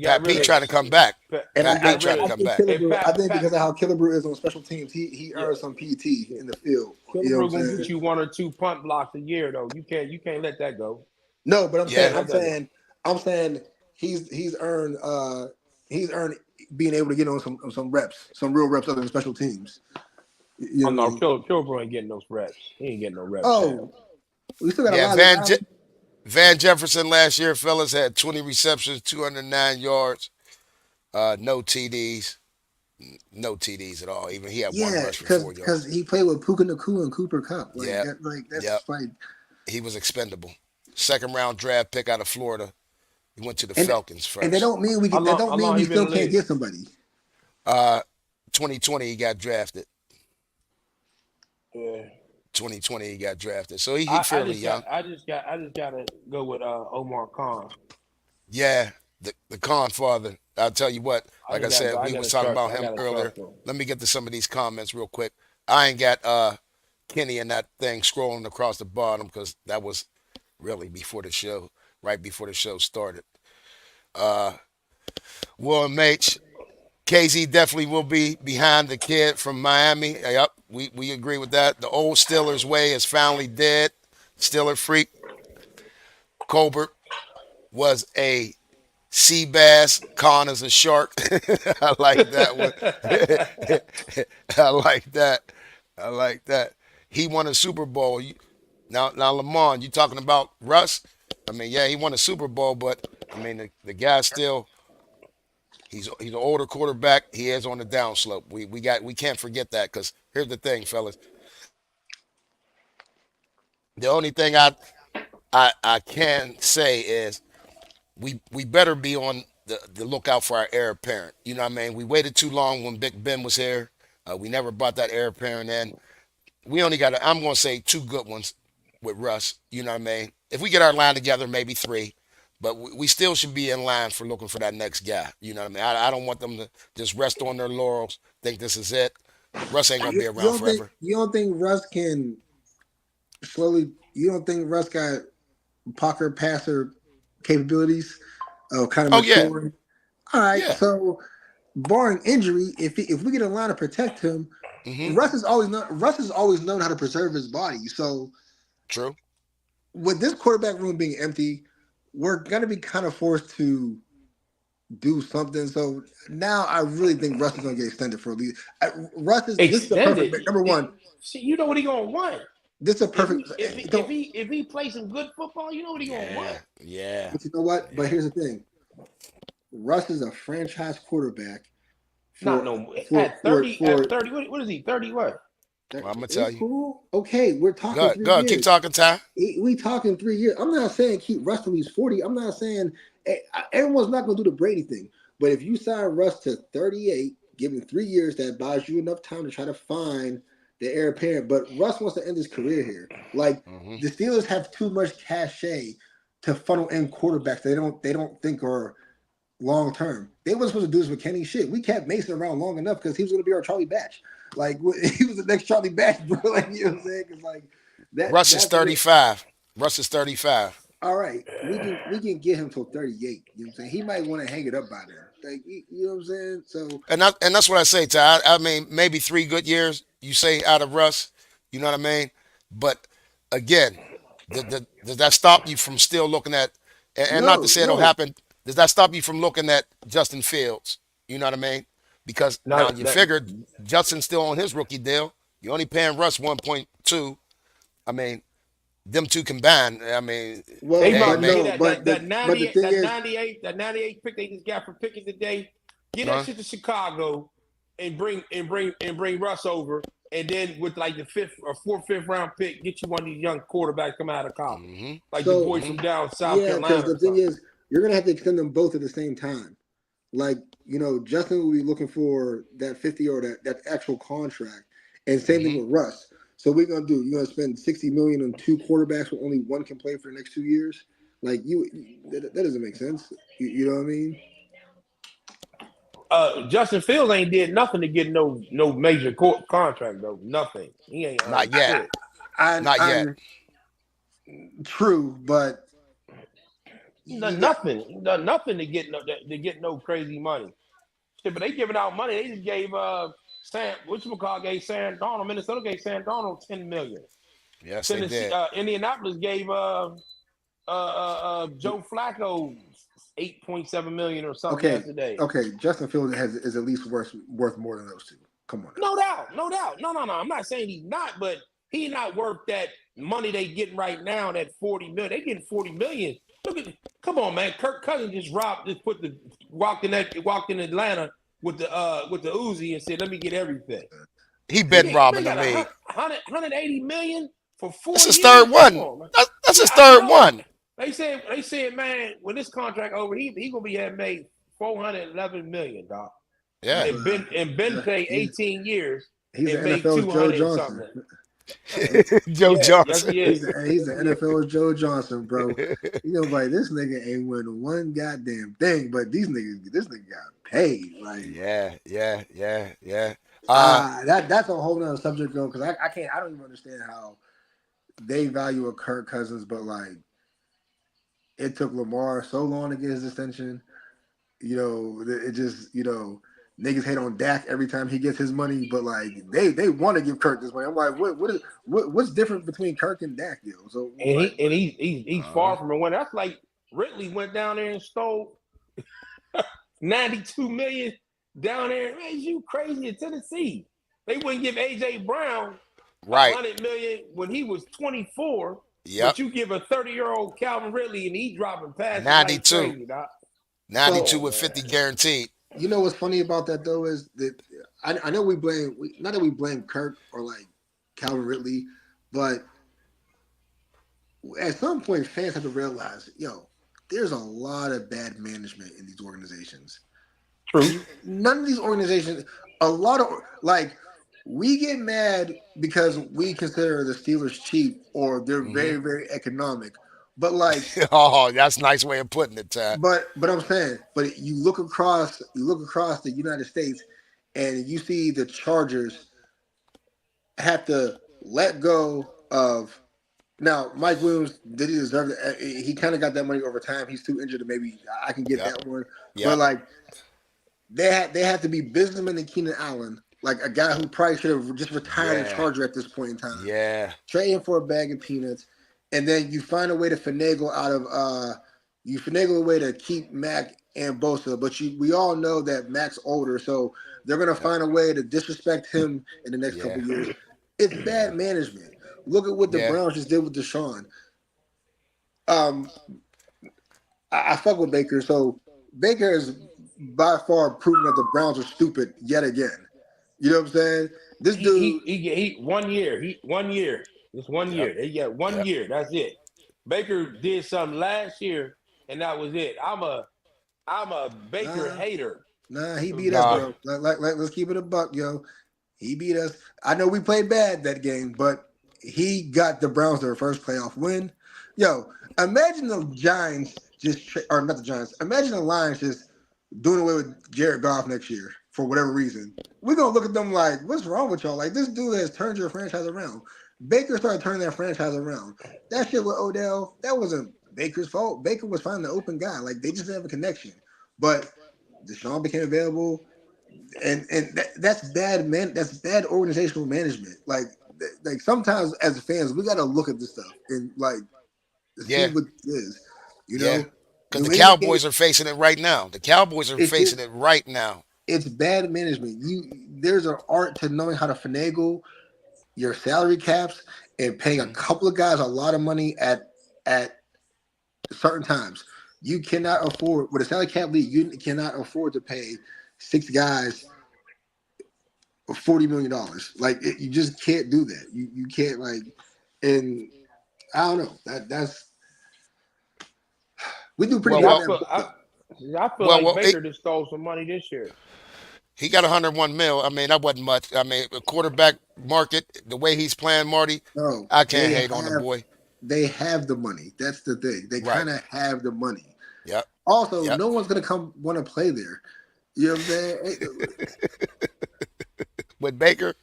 Pat P trying to come back. Pat P trying to come back. I think because of how Killebrew is on special teams, he earned some PT in the field. Killebrew gonna get you 1 or 2 punt blocks a year though. You can't let that go. No, but I'm saying he's earned being able to get on some reps, some real reps other than special teams. You know Killebrew ain't getting those reps. He ain't getting no reps. Oh, we still got a lot of Van Jefferson last year, fellas, had 20 receptions, 209 yards, no TDs. No TDs at all. Even he had one rush for 4 yards. Because he played with Puka Nacua and Cooper Kupp. He was expendable. 2nd round draft pick out of Florida. He went to the Falcons first. And they don't mean we still can't get somebody. 2020 he got drafted. Yeah. 2020 he got drafted. So he fairly young. I just gotta go with Omar Khan. Yeah, the Khan father. I'll tell you what, like I said, we was talking about him earlier. Let me get to some of these comments real quick. I ain't got Kenny and that thing scrolling across the bottom because that was really before the show, right before the show started. William H. KZ definitely will be behind the kid from Miami. Yep, we agree with that. The old Steelers way is finally dead. Steeler freak. Colbert was a sea bass. Khan is a shark. I like that one. I like that. He won a Super Bowl. Now, Lamont, you talking about Russ? I mean, yeah, he won a Super Bowl, but I mean, the guy still He's an older quarterback. He is on the downslope. We can't forget that because here's the thing, fellas. The only thing I can say is we better be on the lookout for our heir apparent. You know what I mean? We waited too long when Big Ben was here. We never brought that heir apparent in. We only got, I'm going to say, two good ones with Russ. You know what I mean? If we get our line together, maybe three. But we still should be in line for looking for that next guy. You know what I mean? I don't want them to just rest on their laurels, think this is it. Russ ain't going to be around forever. You don't think Russ can slowly? You don't think Russ got pocket passer capabilities? Kind of maturing. Yeah. All right. Yeah. So, barring injury, if we get a line to protect him, Russ has always known how to preserve his body. So, true. With this quarterback room being empty, we're gonna be kind of forced to do something. So now I really think Russ is gonna get extended for a lead. Russ is this is the perfect number one. See, you know what he gonna want. This is a perfect. If he plays some good football, you know what he gonna want. Yeah. But you know what? But here's the thing. Russ is a franchise quarterback. At 30. What is he? 30 what? Well, I'm gonna tell you. Cool. Okay, we're talking. Go. Keep talking, Ty. We talking 3 years. I'm not saying keep Russ till he's 40. I'm not saying everyone's not gonna do the Brady thing. But if you sign Russ to 38, give him 3 years, that buys you enough time to try to find the heir apparent. But Russ wants to end his career here. Like the Steelers have too much cachet to funnel in quarterbacks they don't think are long term. They weren't supposed to do this with Kenny. Shit, we kept Mason around long enough because he was going to be our Charlie Batch. Like he was the next Charlie Batch, bro. Like you know what I'm saying? Because like that. Russ is 35. Russ is 35. All right, we can get him till 38. You know what I'm saying? He might want to hang it up by then. Like you know what I'm saying? So and that's what I say, Ty. I mean, maybe 3 good years. You say out of Russ. You know what I mean? But again, does that stop you from still looking at? And not to say it'll happen. Does that stop you from looking at Justin Fields? You know what I mean? Because now you figured Justin's still on his rookie deal. You're only paying Russ 1.2. I mean, them two combined. I mean, well, that 98 pick they just got for picking today. Get that shit to Chicago and bring Russ over, and then with like the 5th or 5th round pick, get you one of these young quarterbacks coming out of college, like the boys from down South Carolina. Yeah, because the thing is, you're gonna have to extend them both at the same time. Like, you know, Justin will be looking for that 50 or that actual contract. And same thing with Russ. So what are you gonna do? You're gonna spend $60 million on 2 quarterbacks where only one can play for the next 2 years? Like that doesn't make sense. You know what I mean? Justin Fields ain't did nothing to get no major contract though. Nothing. He ain't not yet. Not yet. True, but nothing to get no crazy money. Shit, but they giving out money. They just gave gave Sam Darnold. Minnesota gave Sam Darnold $10 million. Yes, they did. Indianapolis gave Joe Flacco $8.7 million or something yesterday. Okay, Justin Fields is at least worth more than those two. Come on. No doubt. No. I'm not saying he's not, but he's not worth that money they getting right now. That $40 million. They getting $40 million. Come on, man. Kirk Cousins just walked in Atlanta with the Uzi and said, "Let me get everything." He been robbing the league. 180 million for 4 years. That's his third one. That's his third one. They said, man, when this contract over, he gonna be made $411 million, dog. Yeah. And Ben played 18 years. He's an NFL Joe Johnson. Joe Johnson. Yes, he's an NFL Joe Johnson, bro. You know, like this nigga ain't win one goddamn thing, but this nigga got paid. Like, yeah. That's a whole nother subject though, because I don't even understand how they value a Kirk Cousins, but like it took Lamar so long to get his extension. You know, it just niggas hate on Dak every time he gets his money, but like they want to give Kirk this money. I'm like, what's different between Kirk and Dak, yo? So he's far from a winner. That's like Ridley went down there and stole $92 million down there. Man, you crazy in Tennessee? They wouldn't give AJ Brown $100 million when he was 24. Yep. But you give a 30-year-old Calvin Ridley and he dropping past 92. Like crazy, 92 with 50 guaranteed. You know what's funny about that though is that I know not that we blame Kirk or like Calvin Ridley, but at some point fans have to realize, yo, there's a lot of bad management in these organizations. True. And none of these organizations, a lot of like we get mad because we consider the Steelers cheap or they're very, very economic. But like Oh, that's a nice way of putting it, Tad. but I'm saying, but you look across the United States and you see the Chargers have to let go of now Mike Williams, did he deserve it? He kind of got that money over time. He's too injured to maybe I can get Yep. that one. But Yep. like they have to be businessmen and Keenan Allen, like a guy who probably should have just retired a Yeah. Charger at this point in time. Yeah. Trade him for a bag of peanuts, and then you find a way to finagle out of you finagle a way to keep Mac and Bosa, but we all know that Mac's older, so they're gonna find a way to disrespect him in the next couple Yeah. of years. It's bad management. Look at what the Yeah. Browns just did with Deshaun. Um, I fuck with Baker, so Baker has by far proven that the Browns are stupid yet again. You know what I'm saying? This dude, He 1 year. He 1 year. Just 1 year. They got one Yep. year. That's it. Baker did something last year, and that was it. I'm a Baker hater. he beat Nah. us, bro. Let's keep it a buck, yo. He beat us. I know we played bad that game, but he got the Browns their first playoff win. Yo, imagine the Giants or not the Giants. Imagine the Lions just doing away with Jared Goff next year for whatever reason. We're gonna look at them like, what's wrong with y'all? Like this dude has turned your franchise around. Baker started turning that franchise around. That shit with Odell, that wasn't Baker's fault. Baker was finding the open guy. Like they just didn't have a connection. But Deshaun became available, and that's bad man. That's bad organizational management. Like sometimes as fans, we got to look at this stuff and like see Yeah. what it is. You Yeah. know, Because New the England Cowboys are facing it right now. The Cowboys are It's facing it right now. it's bad management. There's an art to knowing how to finagle your salary caps and paying a couple of guys a lot of money at certain times. You cannot afford with a salary cap league. You cannot afford to pay 6 guys $40 million. Like you just can't do that. You can't like, and I don't know. That's we do pretty Well, good. I feel Well, like well, Baker just stole some money this year. he got 101 mil. I mean, that wasn't much. I mean, the quarterback market, the way he's playing, Marty, No, I can't hate on the boy. they have the money. That's the thing. They Right. kind of have the money. Yep. Also, Yep. no one's gonna come want to play there. You know what I'm saying? With Baker,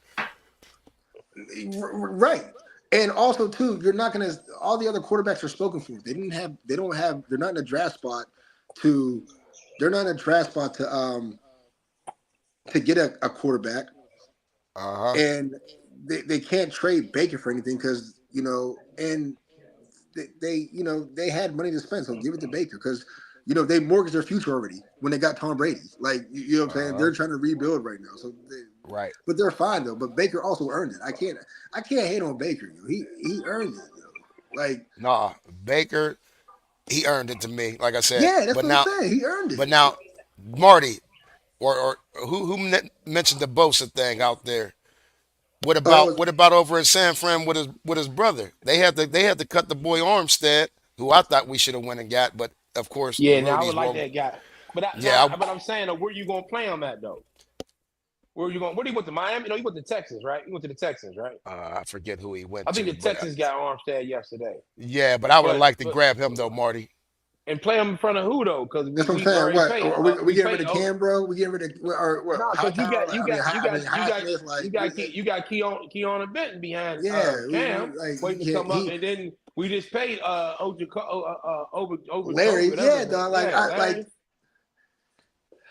Right. And also too, you're not gonna all the other quarterbacks are spoken for. They're not in a draft spot to to get a quarterback. uh-huh. And they can't trade Baker for anything because and they had money to spend, so give it to Baker because they mortgaged their future already when they got Tom Brady. Like you know what I'm saying? They're trying to rebuild right now, so Right. but they're fine though. But Baker also earned it. I can't hate on Baker. He earned it. Like Nah, Baker, he earned it to me, like I said. yeah, that's But what now, I'm saying. He earned it. but now, Marty, or mentioned the Bosa thing out there? That was What about over in San Fran with his brother? They had to cut the boy Armstead, who I thought we should have went and got, but of course the Yeah, now I roadies would like were. that guy. But Yeah, but I'm saying, where you gonna play him at though? Where you going? Where did he went to Miami? No, he went to Texas, right? He went to the Texans, right? I forget who he went I think to, the but Texans got Armstead yesterday. yeah, but I would have But liked to grab him though, Marty. and play him in front of who though? Because that's what I'm we saying. already What paid. are we getting rid paid. of Cam, bro? We getting rid of or what? No, because Hightower? I mean, Highsmith, you got Keon and Benton behind yeah, Cam waiting to come up, and then we just paid over Larry. whatever. Yeah, dog. Larry.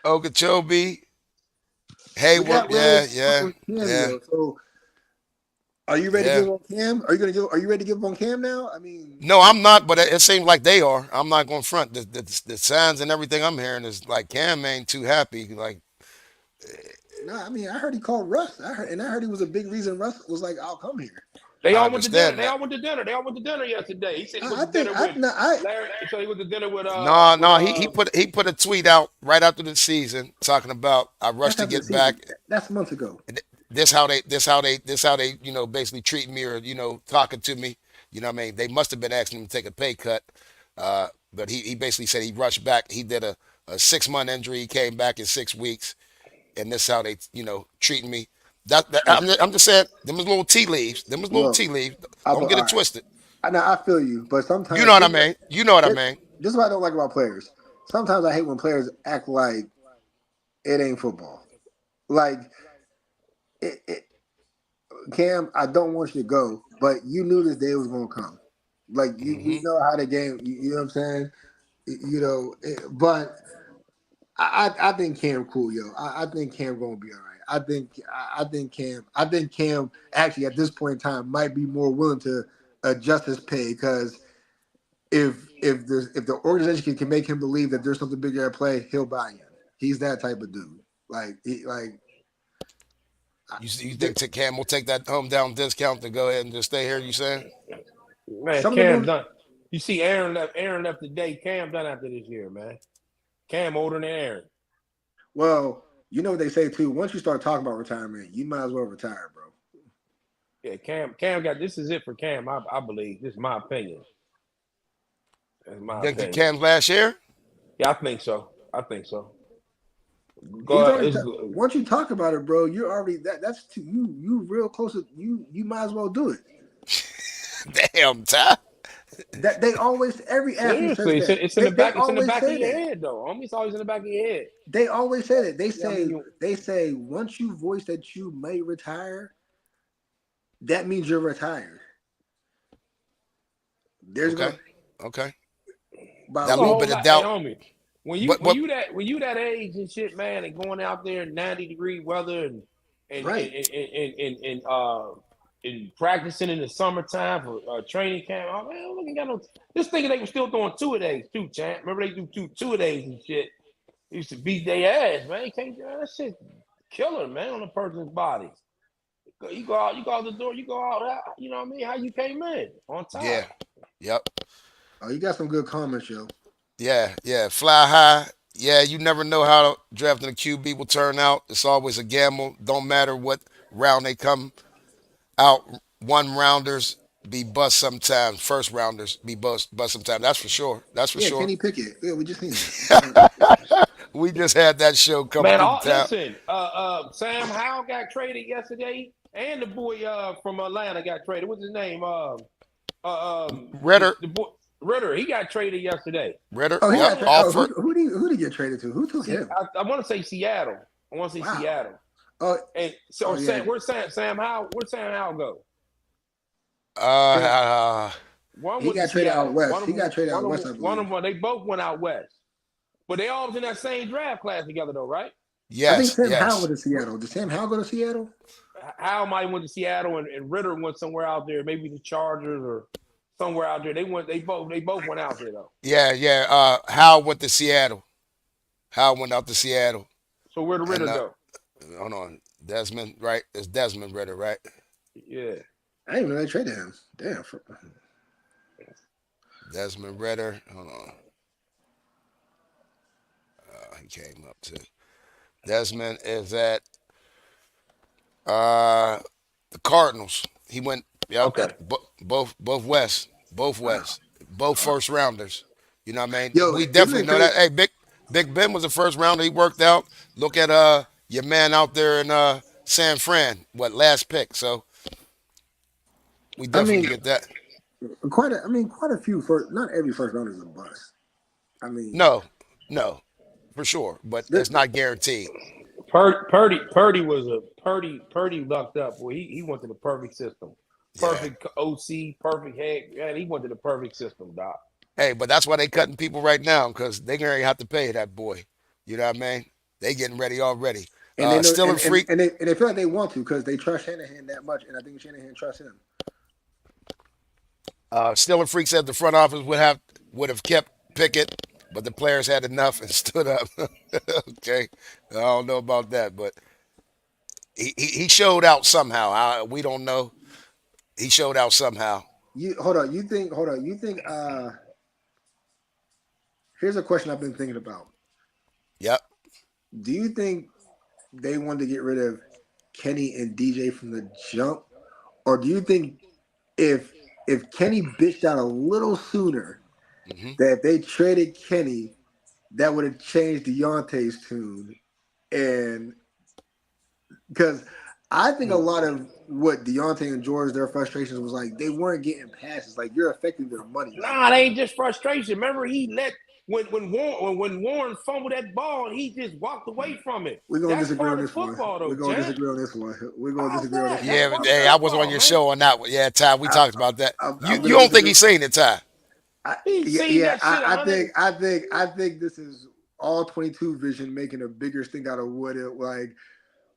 Okeechobee, We Hayward, got yeah, rid of yeah, Cam, yeah, though. So, are you ready to yeah. give on Cam? Are you ready to give on Cam now? I mean, No, I'm not, but it seems like they are. I'm not going to front. The signs and everything I'm hearing is like Cam ain't too happy. Like, no. I mean, I heard he called Russ. I heard he was a big reason Russ was like, "I'll come here." They I all went to dinner. understand They that. all went to dinner. They all went to dinner yesterday. He said he I went to think dinner with Larry. So he went to dinner with No, no, he put a tweet out right after the season talking about I rushed that's to after the get back. season. That's months ago. This how they basically treating me or talking to me. You know what I mean? They must have been asking him to take a pay cut. But he basically said he rushed back. He did a 6 month injury. He came back in 6 weeks, and this how they treating me. I'm just saying them was little tea leaves. Them was little Look, tea leaves. all Don't get it right. twisted. I feel you, but You sometimes know what I mean? You know what I this, mean? this is what I don't like about players. Sometimes I hate when players act like it ain't football. Like it, Cam, I don't want you to go, but you knew this day was gonna come. Like we Hmm. know how the game. You know what I'm saying? But I think Cam cool, yo. I think Cam gonna be all right. I think Cam actually at this point in time might be more willing to adjust his pay because if the organization can make him believe that there's something bigger at play, he'll buy in. He's that type of dude. You think Cam will take that hometown discount to go ahead and just stay here? You saying? man. some of the Cam moves. done. You see, Aaron left. Aaron left today. Cam done after this year, man. Cam older than Aaron. Well, you know what they say too. Once you start talking about retirement, you might as well retire, bro. Yeah, Cam got this is it for Cam. I believe. This is my opinion. That's my Think opinion. Cam's last year? Yeah, I think so. I think so. He's Go already. ahead. Once you talk about it, bro, you're already that's to you. You real close. You might as well do it. Damn, Ty. That they always every athlete says Seriously, that. it's in They the they back. It's in the always back of say your that. head, though. Homie, it's always in the back of your head. They always say that. They Yeah, I say mean, they say once you voice that you may retire, that means you're retired. There's Okay. gonna Okay. by That it's a little week. whole bit of lot. Hey, doubt. homie, But but when you that age and shit, man, and going out there in 90-degree weather and and Right. and and, and, and and practicing in the summertime for training camp. Oh man, look, got no. Just thinking they were still doing 2 a days too, champ. Remember they do two a days and shit. They used to beat their ass, man. You can't do that shit. Killer, man, on a person's body. You go out the door, you go out. You know what I mean? How you came in on yeah. top? Yep. Oh, you got some good comments, yo. Yeah. Yeah. Fly high. Yeah. You never know how drafting a QB will turn out. It's always a gamble. Don't matter what round they come out. One rounders be bust sometimes. First rounders be bust sometimes. That's for sure. That's for Yeah, sure. Kenny Pickett. Yeah, we just seen that. We just had that show coming Man, through the town. listen, Sam Howell got traded yesterday, and the boy from Atlanta got traded. What's his name? Ritter. The boy Ritter. He got traded yesterday. Ritter. Oh, he Yep. got Only, oh, Offered. who did he get traded to? Who took him? I want to say Seattle. I want to say Wow. Seattle. Oh, And so, yeah. where's Sam Howell? Where's Sam Howell go? One He was got in traded out Seattle. west. He got traded out west, I One believe. of them. They both went out west, but they all was in that same draft class together, though, right? I think Yes. Sam Howell Yes. went to Seattle. Did Sam Howell go to Seattle? Howell might went to Seattle, and Ritter went somewhere out there, maybe the Chargers or somewhere out there. They both went out there though. Yeah. Yeah. Howell went to Seattle. Howell went out to Seattle. So where did And Ritter go? hold on. Desmond, right? It's Desmond Ritter, right? Yeah. I didn't even know they traded him. Damn. Desmond Ritter. Hold on. He came up to Desmond is at the Cardinals. He went. Yep. Okay. Both west. Both west. Both first rounders. You know what I mean? Yo, We isn't definitely it know that. Hey, Big Ben was the first rounder. He worked out. Look at your man out there in San Fran. What last pick? So we I definitely mean, get that. quite a few first. Not every first rounder is a bust. I mean, No, no, for sure. But this, it's not guaranteed. Purdy lucked up. Well, he went to the perfect system. Yeah. Perfect OC, perfect head. Man, he went to the perfect system, Doc. Hey, but that's why they cutting people right now because they gonna have to pay that boy. You know what I mean? They getting ready already. and they know, Still a freak. and they feel like they want to because they trust Shanahan that much, and I think Shanahan trusts him. Still a freak said the front office would have kept Pickett, but the players had enough and stood up. Okay, I don't know about that, but he showed out somehow. We don't know. He showed out somehow. Hold on. You think? Hold on. You think? Here's a question I've been thinking about. Yep. Do you think they wanted to get rid of Kenny and DJ from the jump, or do you think if Kenny bitched out a little sooner, that if they traded Kenny, that would have changed Deontay's tune? And because I think a lot of what Deontay and George, their frustrations was like they weren't getting passes. Like you're affecting their money. Nah, it ain't just frustration. Remember, he let when Warren fumbled that ball, he just walked away from it. We're gonna That's disagree on part of this one. football, though, We're gonna Jan. disagree on this one. We're gonna How's disagree on that? this Yeah, one. but hey, I was on football, your man. show on that one. Yeah, Ty, we talked about that. I'm You gonna don't think disagree. he's seen it, Ty? I think this is all 22 vision making a bigger stink out of what it like.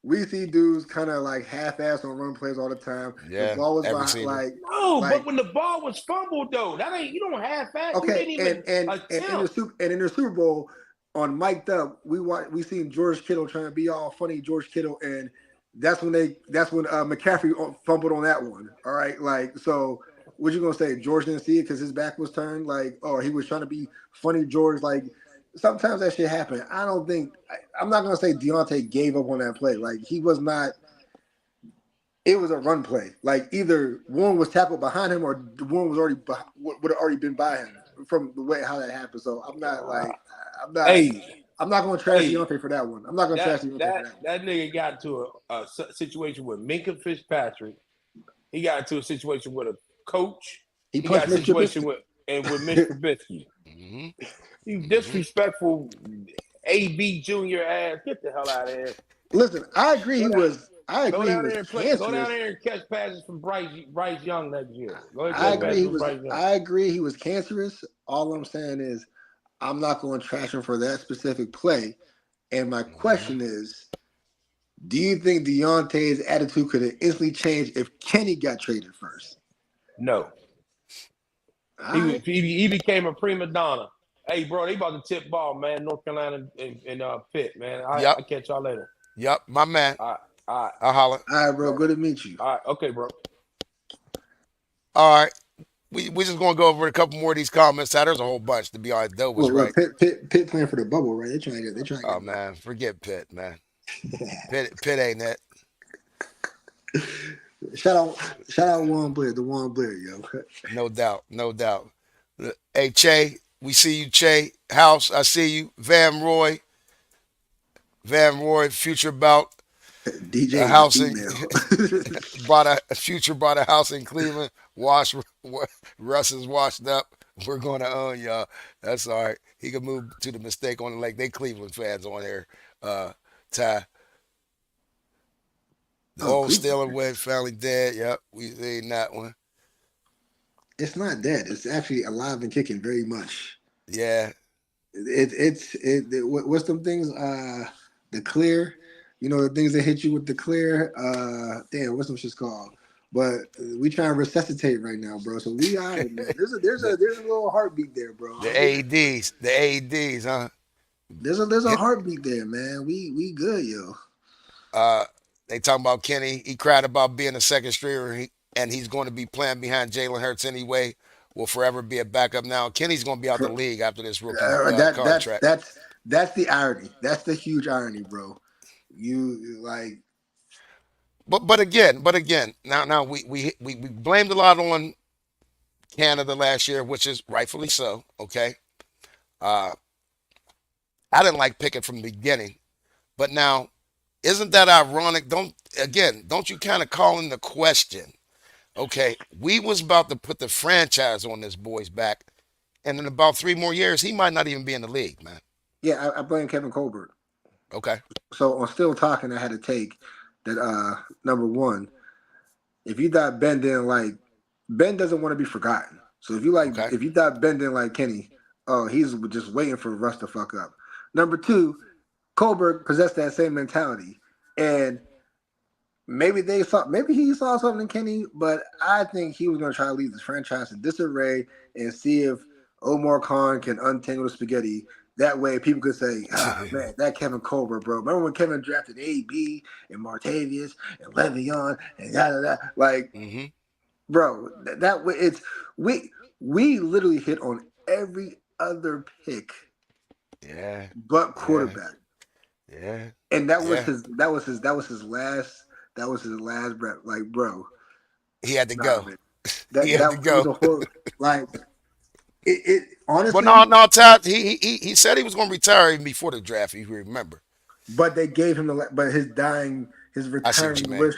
We see dudes kind of like half-ass on run plays all the time. Yeah, The ball was every behind, season. like No, but when the ball was fumbled, though, that ain't, you don't half-ass. okay, You didn't even and in attempt. the Super Bowl on Mic'd Up, we seen George Kittle trying to be all funny, George Kittle, and that's when McCaffrey fumbled on that one. All right, like so. What you gonna say? George didn't see it because his back was turned, like, or he was trying to be funny. George, like, sometimes that shit happen. I don't think I'm not gonna say Deontay gave up on that play. Like he was not. It was a run play. Like either Warren was tackled behind him or Warren was already would have already been by him from the way how that happened. So I'm not going to trash Deontay for that one. I'm not going to trash Deontay for that one. That nigga got into a situation with Minka Fitzpatrick. He got into a situation with a coach. He got a situation with Mitch Trubisky. You disrespectful AB Junior ass. Get the hell out of here. Listen, I agree he was. Go down there and catch passes from Bryce Young next year. I agree he was cancerous. All I'm saying is I'm not going to trash him for that specific play. And my question is, do you think Deontay's attitude could have instantly changed if Kenny got traded first? No. He became a prima donna. Hey, bro, they about to tip ball, man. North Carolina and Pitt, man. I'll catch y'all later. Yep, my man. All right. I'll holler. All right, bro. Good to meet you. All right. Okay, bro. All right. We just going to go over a couple more of these comments. There's a whole bunch, to be honest. Doe was right. Pitt playing for the bubble, right? They're trying to get. Oh, man. Forget Pitt, man. Pitt ain't that. Shout out Juan Blair, the Juan Blair, yo. No doubt. Hey, Che, we see you, Che. House, I see you. Van Roy, future bout DJ a house in bought a house in Cleveland. Russ is washed up. We're going to own y'all. That's all right. He could move to the mistake on the lake. They Cleveland fans on here. Ty. The old Stealing Wed finally dead. Yep, we seen that one. It's not dead. It's actually alive and kicking very much. Yeah. What's them things? The clear. You know, the things that hit you with the clear. Damn, what's them shit's called? But we trying to resuscitate right now, bro. So we are. There's a little heartbeat there, bro. The AEDs, huh? There's a heartbeat there, man. We good, yo. They talking about Kenny. He cried about being a second stringer, and he's going to be playing behind Jalen Hurts anyway. Will forever be a backup now. Kenny's going to be out the league after this rookie contract. That's the irony. That's the huge irony, bro. You like. But again, now we blamed a lot on Canada last year, which is rightfully so. Okay, I didn't like Pickett from the beginning, but now. Isn't that ironic? Don't you kind of call in the question? Okay, we was about to put the franchise on this boy's back, and in about 3 more years, he might not even be in the league, man. Yeah, I blame Kevin Colbert. Okay. So on Still Talking, I had to take that. Number one, if you thought Ben didn't like, Ben doesn't want to be forgotten. So if you thought Ben didn't like Kenny, he's just waiting for Russ to fuck up. Number two. Colbert possessed that same mentality, and maybe he saw something in Kenny, but I think he was going to try to leave this franchise in disarray and see if Omar Khan can untangle the spaghetti. That way, people could say, man, that Kevin Colbert, bro. Remember when Kevin drafted AB and Martavius and Le'Veon and da. Like, bro. It's we literally hit on every other pick Yeah, but yeah, quarterback, yeah, and that was yeah. his last breath. Like, bro, He had to nah, go. man. He had to It was go. a whole like it But no, honestly. no, Todd. He said he was going to retire even before the draft. If you remember, But they gave him but his I see what you retiring mean.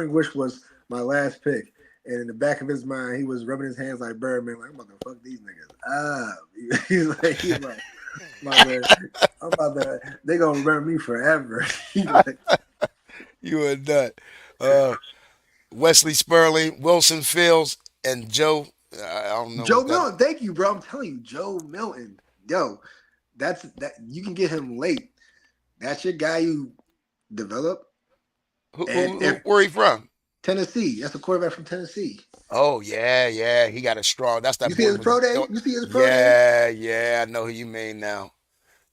wish was my last pick. And in the back of his mind, he was rubbing his hands like Birdman, like I'm about to fuck these niggas up. He's like, my man, I'm about to. They gonna remember me forever. He's like, You a nut. Uh, Wesley Sperling, Wilson Fields, and Joe. I don't know Joe what that. Milton, thank you, bro. I'm telling you, Joe Milton, yo, that you can get him late. That's your guy you develop. And if Where he from? Tennessee, that's a quarterback from Tennessee. Oh yeah, yeah. He got a strong. That's You that see boy his was. pro day? You see his pro day? Yeah, yeah. I know who you mean now.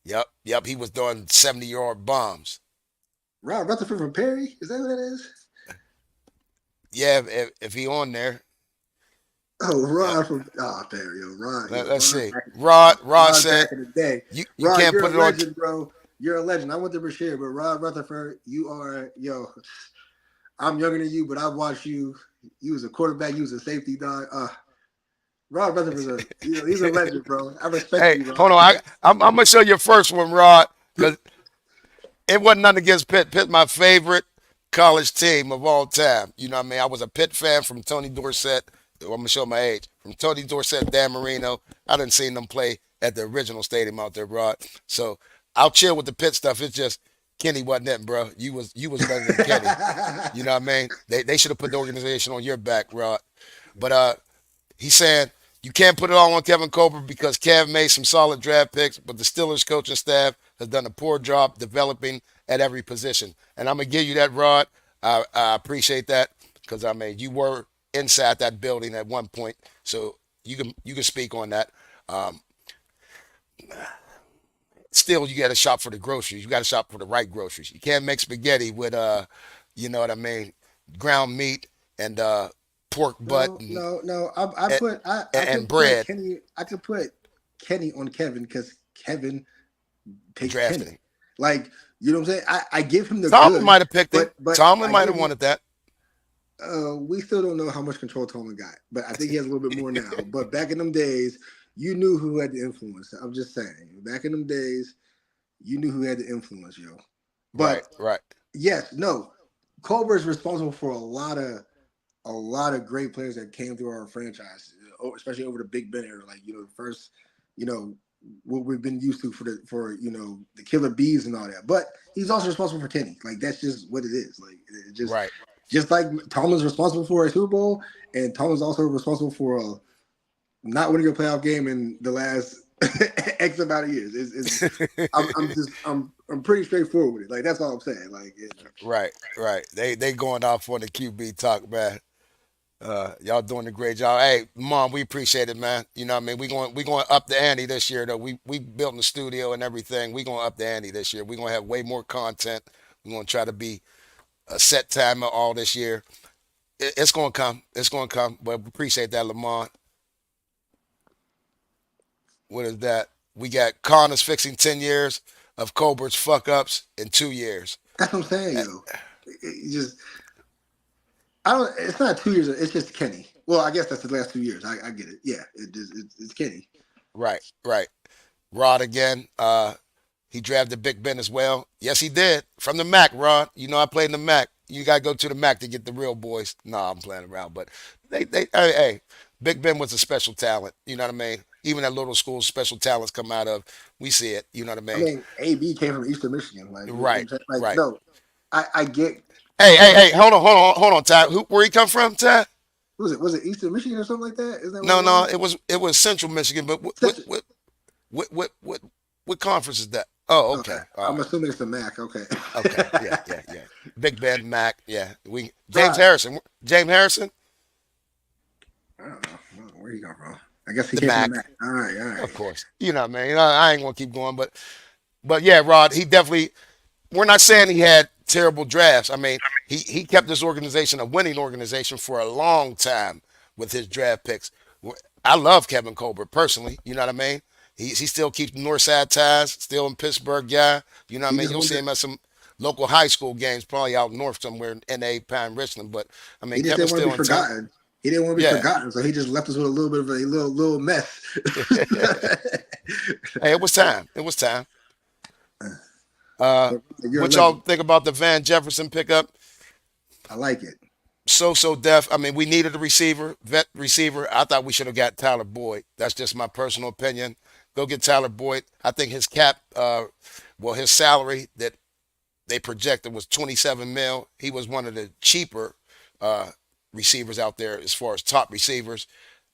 Yep, yep. He was doing 70-yard bombs. Rob Rutherford from Perry? Is that who that is? Yeah, if he on there. Oh, Yep. Rod from Perry, Let's Rod see. back, Rod Rod said back in the day. you Rod, can't you're put a it on. legend, bro. You're a legend. I went to Brashear, but Rod Rutherford, you are I'm younger than you, but I watched you. You was a quarterback. You was a safety dog. Rod Rutherford's he's a legend, bro. I respect Hey, you, Rod. hold on. I'm gonna show you first one, Rod, because it wasn't nothing against Pitt. Pitt, my favorite college team of all time. You know what I mean? I was a Pitt fan from Tony Dorsett. I'm gonna show my age. From Tony Dorsett, Dan Marino. I didn't see them play at the original stadium out there, Rod. So I'll chill with the Pitt stuff. It's just Kenny wasn't it, bro. You was better than Kenny. You know what I mean? They should have put the organization on your back, Rod. But he's saying you can't put it all on Kevin Colbert because Kev made some solid draft picks, but the Steelers coaching staff has done a poor job developing at every position. And I'm gonna give you that, Rod. I appreciate that because I mean you were inside that building at one point, so you can speak on that. Um, Still, you got to shop for the groceries. You got to shop for the right groceries. You can't make spaghetti with you know what I mean, ground meat and pork butt No. I and could put bread. Kenny. I could put Kenny on Kevin because Kevin picked Drafting Kenny. him. Like, you know what I'm saying? I give him the Tomlin good, might have picked him. but Tomlin I might give have him. wanted that. We still don't know how much control Tomlin got, but I think he has a little bit more now. But back in them days, you knew who had the influence. I'm just saying. Back in them days, you knew who had the influence, yo. Right, But right. yes, no, Colbert is responsible for a lot of great players that came through our franchise, especially over the Big Ben era. Like, the first, you know, what we've been used to for the Killer Bees and all that. But he's also responsible for Kenny. Like, that's just what it is. Like, it Right. just like Tomlin's responsible for a Super Bowl, and Tomlin's also responsible for not winning a playoff game in the last X amount of years. I'm pretty straightforward with it. Like, that's all I'm saying. Like, Right, right. They going off on the QB talk, man. Y'all doing a great job. Hey, Mom, we appreciate it, man. You know what I mean? We going up the ante this year though. We built the studio and everything. We going up the ante this year. We gonna have way more content. We're gonna try to be a set timer all this year. It's gonna come. It's gonna come. But we appreciate that, Lamont. What is that? We got Connors fixing 10 years of Colbert's fuck ups in 2 years. that's what I'm saying, yo. It just I don't. It's not 2 years. It's just Kenny. Well, I guess that's the last 2 years. I get it. Yeah, it's Kenny. Right, right. Rod again. He drafted Big Ben as well. Yes, he did. From the MAC, Rod. You know I played in the MAC. You gotta go to the MAC to get the real boys. Nah, I'm playing around. But hey, Big Ben was a special talent. You know what I mean? Even at little schools, special talents come out of. We see it. You know what I I mean? mean, AB came from Eastern Michigan. Like, you know what Right, I'm saying? Like, right. no, I get. Hey. Hold on, Ty. Where he come from, Ty? Was it Eastern Michigan or something like that? Is that what No, it no. was? It was Central Michigan. But Such- what conference is that? Oh, okay, okay. All I'm right. assuming it's the MAC. Okay. Okay. Yeah. Big Ben, Mac. Yeah. We James Right. Harrison. James Harrison, I don't know where he come from. I guess he the came from the Mac, MAC. All right. of course. You know what I mean? I ain't gonna keep going, but yeah, Rod, he definitely. We're not saying he had terrible drafts. I mean, he kept this organization a winning organization for a long time with his draft picks. I love Kevin Colbert personally. You know what I mean? He still keeps north side ties, still in Pittsburgh guy. You know what I He mean? just You'll went see to, him at some local high school games, probably out north somewhere in NA, Pine Richland. But I he mean, just Kevin's didn't want to still be in town. forgotten. He didn't want to be Yeah. forgotten, so he just left us with a little bit of a little mess. Hey, it was time. It was time. Uh, You're a what y'all legend. think about the Van Jefferson pickup? I like it. So def. I mean, we needed a receiver, vet receiver. I thought we should have got Tyler Boyd. That's just my personal opinion. Go get Tyler Boyd. I think his cap, well, his salary that they projected was 27 mil. He was one of the cheaper uh, receivers out there as far as top receivers.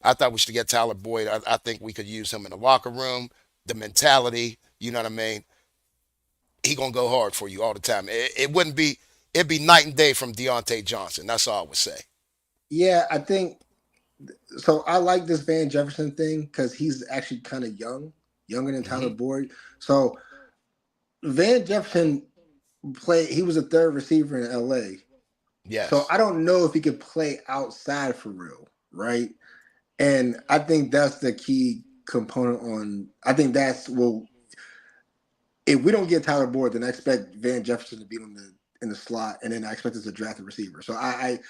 I thought we should get Tyler Boyd. I think we could use him in the locker room, the mentality. You know what I mean? He gonna go hard for you all the time. It wouldn't be. It'd be night and day from Deontay Johnson. That's all I would say. Yeah, I think so. I like this Van Jefferson thing because he's actually kind of young, younger than Tyler Hmm. Boyd. So Van Jefferson played. He was a third receiver in LA. So Yes. I don't know if he could play outside for real, right? And I think that's the key component on. I think that's well. If we don't get Tyler Boyd, then I expect Van Jefferson to be on the in the slot, and then I expect us to draft a receiver. So I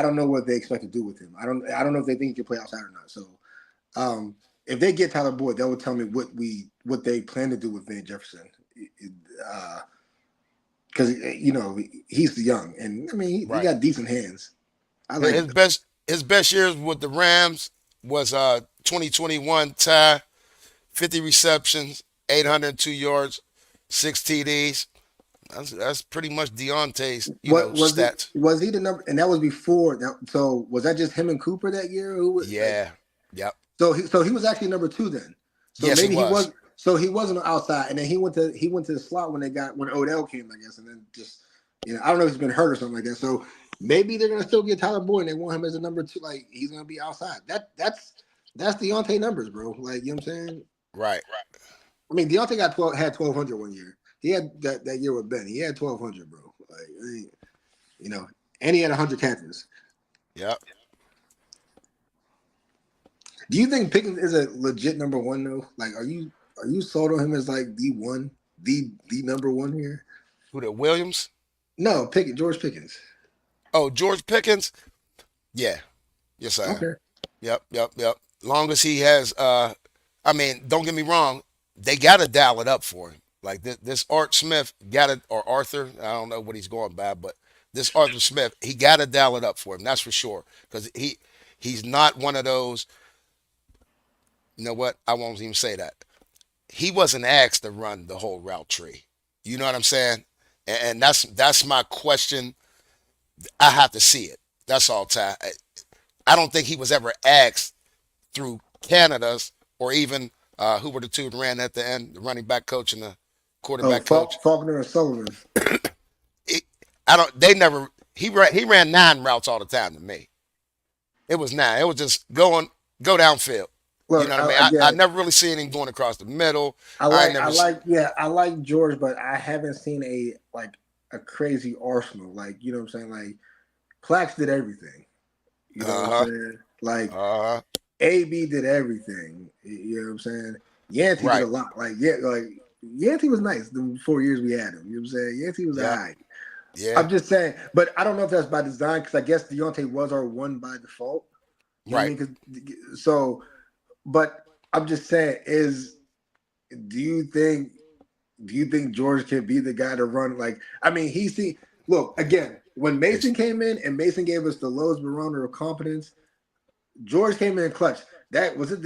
don't know what they expect to do with him. I don't know if they think he can play outside or not. So if they get Tyler Boyd, that would tell me what they plan to do with Van Jefferson. Because he's young, and I mean he Right. got decent hands. I like His best years with the Rams was 2021 tie, 50 receptions, 802 yards, 6 TDs. That's pretty much Deontay's, what was it. stats. Was he the number? And that was before that. So was that just him and Cooper that year? Like Yeah. Yep. so he was actually number two then. So Yes, he maybe he was. was. So he wasn't outside, and then he went to the slot when Odell came, I guess, and then just I don't know if he's been hurt or something like that. So maybe they're gonna still get Tyler Boyd, and they want him as a number two. Like he's gonna be outside. That's Deontay numbers, bro. Like you know what I'm saying. Right. I mean, Deontay had 1,200 one year. He had that year with Ben. He had 1,200, bro. Like and he had 100 catches. Yep. Do you think Pickens is a legit number one though? Like, are you sold on him as like the one, the number one here? Who the Williams? No, George Pickens. Oh, George Pickens. Yeah. Yes, I am. Okay. Yep. Long as he has, I mean, don't get me wrong, they gotta dial it up for him. Like this Art Smith got it, or Arthur, I don't know what he's going by, but this Arthur Smith, he gotta dial it up for him. That's for sure, because he's not one of those. You know what? I won't even say that. He wasn't asked to run the whole route tree. You know what I'm saying? And that's my question. I have to see it. That's all, Ty. I don't think he was ever asked through Canada's, or even who were the two that ran at the end, the running back coach and the Oh, quarterback coach. Faulkner and Sullivan. It, I don't. They never. He ran 9 routes all the time to me. It was 9. It was just go downfield. You Look, know what I mean? I again, never really seen him going across the middle. I I like, never. I like, yeah, I like George, but I haven't seen a crazy arsenal. Like, you know what I'm saying? Like, Plax did everything. You know Uh what I'm huh. saying? Like, Uh huh. AB did everything. You know what I'm saying? Yancey did a Right. lot. Like Yancey was nice the 4 years we had him. You know what I'm saying? Yancey was all Yep. right. Yeah. I'm just saying, but I don't know if that's by design because I guess Deontay was our one by default. You know what I Right. mean? But I'm just saying, do you think George can be the guy to run? Like, I mean, look again when Mason came in and Mason gave us the lowest barometer of competence. George came in clutch. That was it.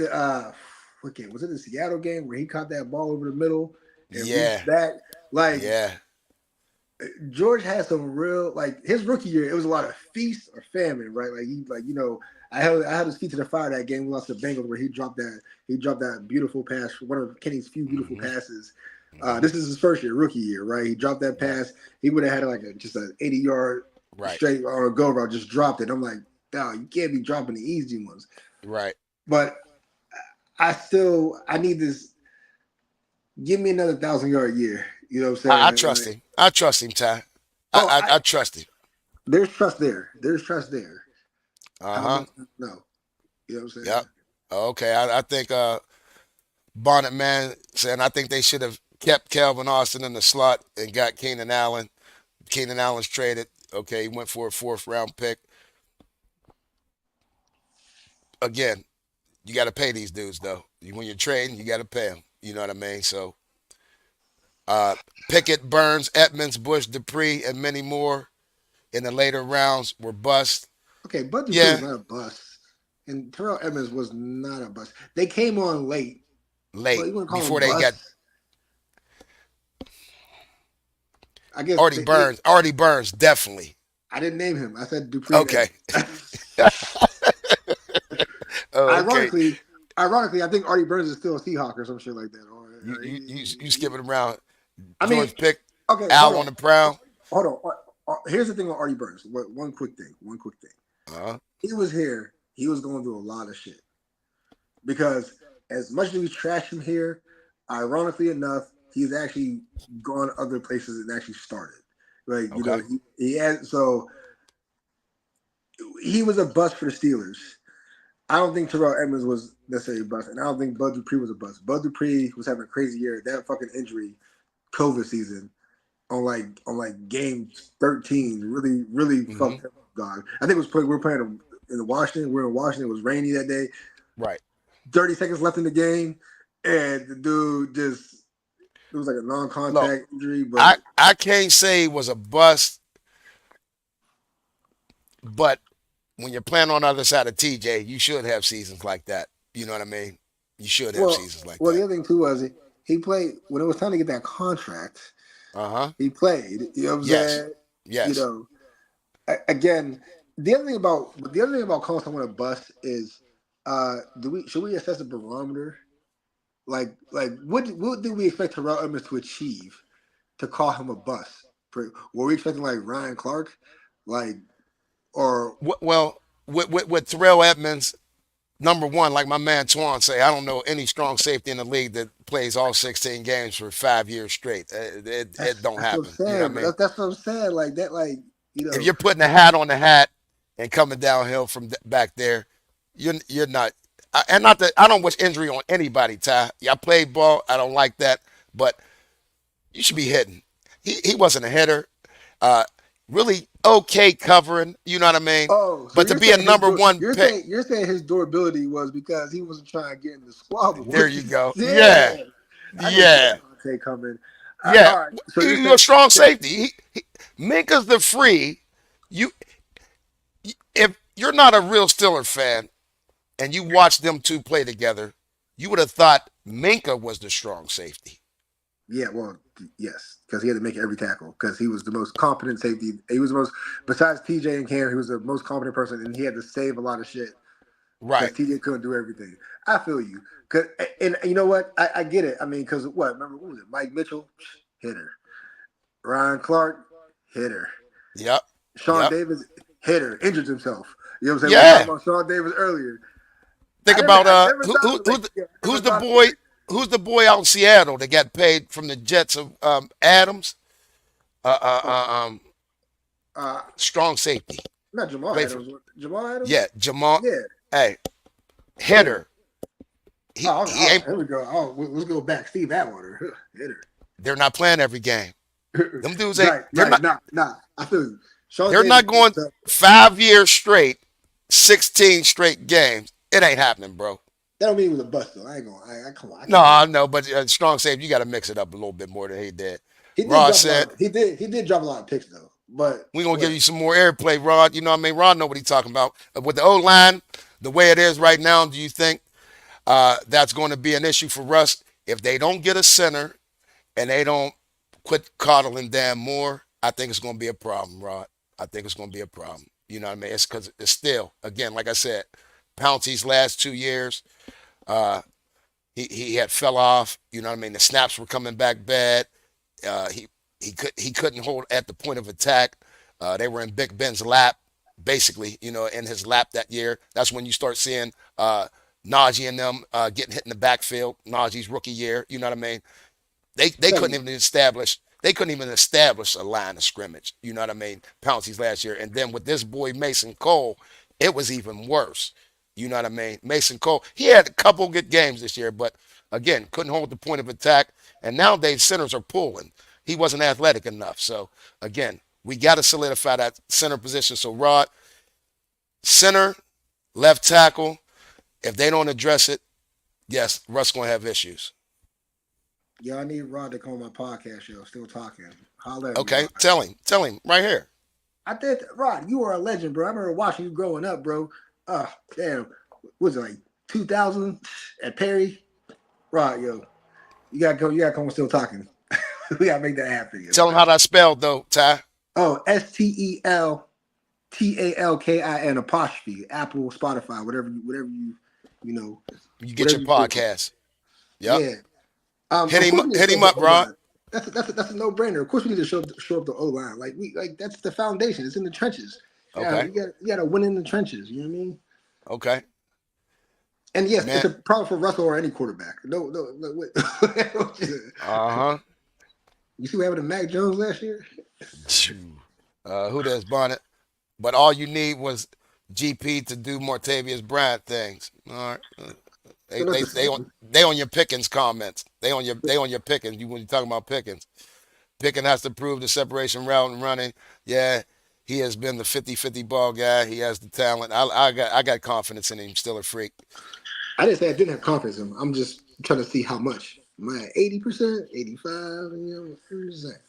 What game was it? The Seattle game where he caught that ball over the middle and reached Yeah. back. Like Yeah. George had some real his rookie year. It was a lot of feast or famine, right? I had his feet to the fire that game. We lost to Bengals where he dropped that beautiful pass, one of Kenny's few beautiful Hmm. passes. Hmm. This is his first year, rookie year, right? He dropped that Right. pass. He would have had just an 80-yard Right. straight on a go route, just dropped it. I'm like, no, you can't be dropping the easy ones. Right. But I need this. Give me another 1,000-yard year. You know what I'm I saying? trust him. I trust him, Ty. I trust him. There's trust there. There's trust there. How Uh-huh. much? No. You know what I'm saying? Yep. Okay. I think Bonnet Man saying I think they should have kept Calvin Austin in the slot and got Keenan Allen. Keenan Allen's traded. Okay, he went for a 4th-round pick. Again, you got to pay these dudes though. When you're trading, you got to pay them. You know what I mean? So, Pickett, Burns, Edmonds, Bush, Dupree, and many more in the later rounds were bust. Okay, Bud Dupree was Yeah, not a bust, and Terrell Edmonds was not a bust. They came on late. Well, late you want to call before them they got bust? I guess Artie Burns, definitely. I didn't name him. I said Dupree. Okay. Oh, okay. Ironically, I think Artie Burns is still a Seahawk or some shit like that. You skipping around. I mean, George picked okay, Al on the prowl. hold on. Here's the thing on Artie Burns. One quick thing. Uh-huh. He was here. He was going through a lot of shit because as much as we trash him here, ironically enough, he's actually gone other places and actually started. Like you know, he had so he was a bust for the Steelers. I don't think Terrell Edmonds was necessarily a bust, and I don't think Bud Dupree was a bust. Bud Dupree was having a crazy year. That fucking injury, COVID season, on game 13, really fucked him up, dog. I think we were playing in Washington. We were in Washington. It was rainy that day. Right. 30 seconds left in the game, and the dude it was like a non-contact injury. But I can't say it was a bust, but when you're playing on the other side of TJ, you should have seasons like that. You know what I mean? You should have seasons like that. Well, the other thing too was he played when it was time to get that contract. He played. You know what I'm saying? Yes. You know, again, the other thing about calling someone a bust is, should we assess a barometer? Like what do we expect Terrell Edmonds to achieve to call him a bust? Were we expecting like Ryan Clark, or well with Terrell Edmonds? Number one, like my man Twan say, I don't know any strong safety in the league that plays all 16 games for 5 years straight. It don't happen. You know what I mean? That's what I'm saying. Like that, if you're putting a hat on the hat and coming downhill from back there, you're not. And not that I don't wish injury on anybody, Ty. I played ball. I don't like that, but you should be hitting. He wasn't a hitter. Really okay covering, you know what I mean? Oh, so but to be a number one pick. You're saying his durability was because he wasn't trying to get in the squabble. There you go. Yeah. Coming. Yeah. Right. So you're a strong safety. Minka's the free. If you're not a real Steeler fan and you watch them two play together, you would have thought Minka was the strong safety. Yeah, well, yes, because he had to make every tackle because he was the most competent safety. He was the most, besides TJ and Cam, he was the most competent person, and he had to save a lot of shit. Right. TJ couldn't do everything. I feel you. And you know what? I get it. I mean, because remember, what was it? Mike Mitchell, hitter. Ryan Clark, hitter. Yep. Sean Davis, hitter, injured himself. You know what I'm saying? Yeah. We talked about Sean Davis earlier. Think about who's the boy? Who's the boy out in Seattle that got paid from the Jets of Adams? Strong safety. Not Jamal Adams. Jamal Adams? Yeah, Jamal. Yeah. Hey, hitter. Here we go. Oh, let's go back. Steve Atwater, hitter. They're not playing every game. Them dudes ain't. They're not. I feel you. They're not going 5 years straight, 16 straight games. It ain't happening, bro. That don't mean he was a bust though. I ain't gonna. Come on. No, but strong safety, you got to mix it up a little bit more than he did. Rod said he did drop a lot of picks though. But we're gonna give you some more airplay, Rod. You know what I mean? Rod know what he's talking about. With the O-line, the way it is right now, do you think that's going to be an issue for Russ if they don't get a center and they don't quit coddling Dan Moore? I think it's going to be a problem, Rod. I think it's going to be a problem. You know what I mean? It's because it's still, again, like I said, Pouncey's last 2 years, he had fell off. You know what I mean? The snaps were coming back bad. He couldn't hold at the point of attack. They were in Big Ben's lap, basically. You know, in his lap that year. That's when you start seeing Najee and them getting hit in the backfield. Najee's rookie year. You know what I mean? They couldn't even establish. They couldn't even establish a line of scrimmage. You know what I mean? Pouncey's last year. And then with this boy, Mason Cole, it was even worse. You know what I mean? Mason Cole, he had a couple good games this year, but again, couldn't hold the point of attack. And nowadays, centers are pulling. He wasn't athletic enough. So again, we got to solidify that center position. So Rod, center, left tackle, if they don't address it, yes, Russ going to have issues. Yeah, I need Rod to come on my podcast show. Still talking. Holler at me, Okay, Rod. tell him right here. I did, Rod. You are a legend, bro. I remember watching you growing up, bro. Damn, what was it like 2000 at Perry? Rod, yo, you gotta go. You gotta come on. Still talking. We gotta make that happen. Yo. Tell him how that's spelled though, Ty. Oh, STELTALKIN apostrophe. Apple, Spotify, whatever you know. You get your podcast. Yep. Yeah. Hit him up, Rod. That's a no brainer. Of course, we need to show up the O line. Like that's the foundation. It's in the trenches. Okay. You got to win in the trenches. You know what I mean? Okay. And yes, Man. it's a problem for Russell or any quarterback. No. Wait. You see what happened to Mac Jones last year? Who does Bonnet? But all you need was GP to do Martavius Bryant things. All right. They on your Pickens comments. They on your Pickens. When you talking about Pickens, Pickens has to prove the separation route and running. Yeah, he has been the 50-50 ball guy. He has the talent. I got confidence in him. Still a freak. I didn't say I didn't have confidence in him. I'm just trying to see how much. Am I at 80%, 85%? 30%.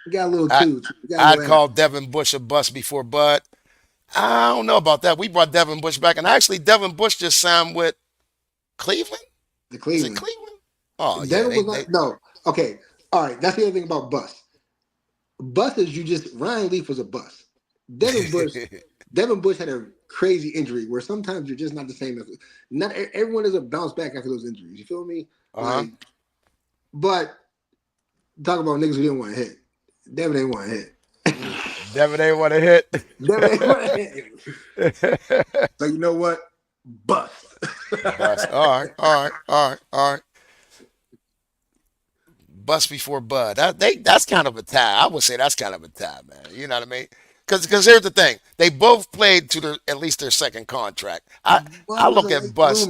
We got a little too. I'd call Devin Bush a bust before Bud. I don't know about that. We brought Devin Bush back, and actually Devin Bush just signed with Cleveland? The Cleveland. Is it Cleveland? Oh, No. Okay. All right. That's the other thing about bust. Bust is Ryan Leaf was a bust. Devin Bush had a crazy injury where sometimes you're just not the same. Not everyone doesn't bounce back after those injuries. You feel me? But talk about niggas who didn't want to hit. Devin ain't want to hit. Devin ain't want to hit. Devin ain't want to hit. So you know what? Bust. All right. Bust before Bud. That's kind of a tie. I would say that's kind of a tie, man. You know what I mean? Because here's the thing. They both played to at least their second contract. I look at Bust.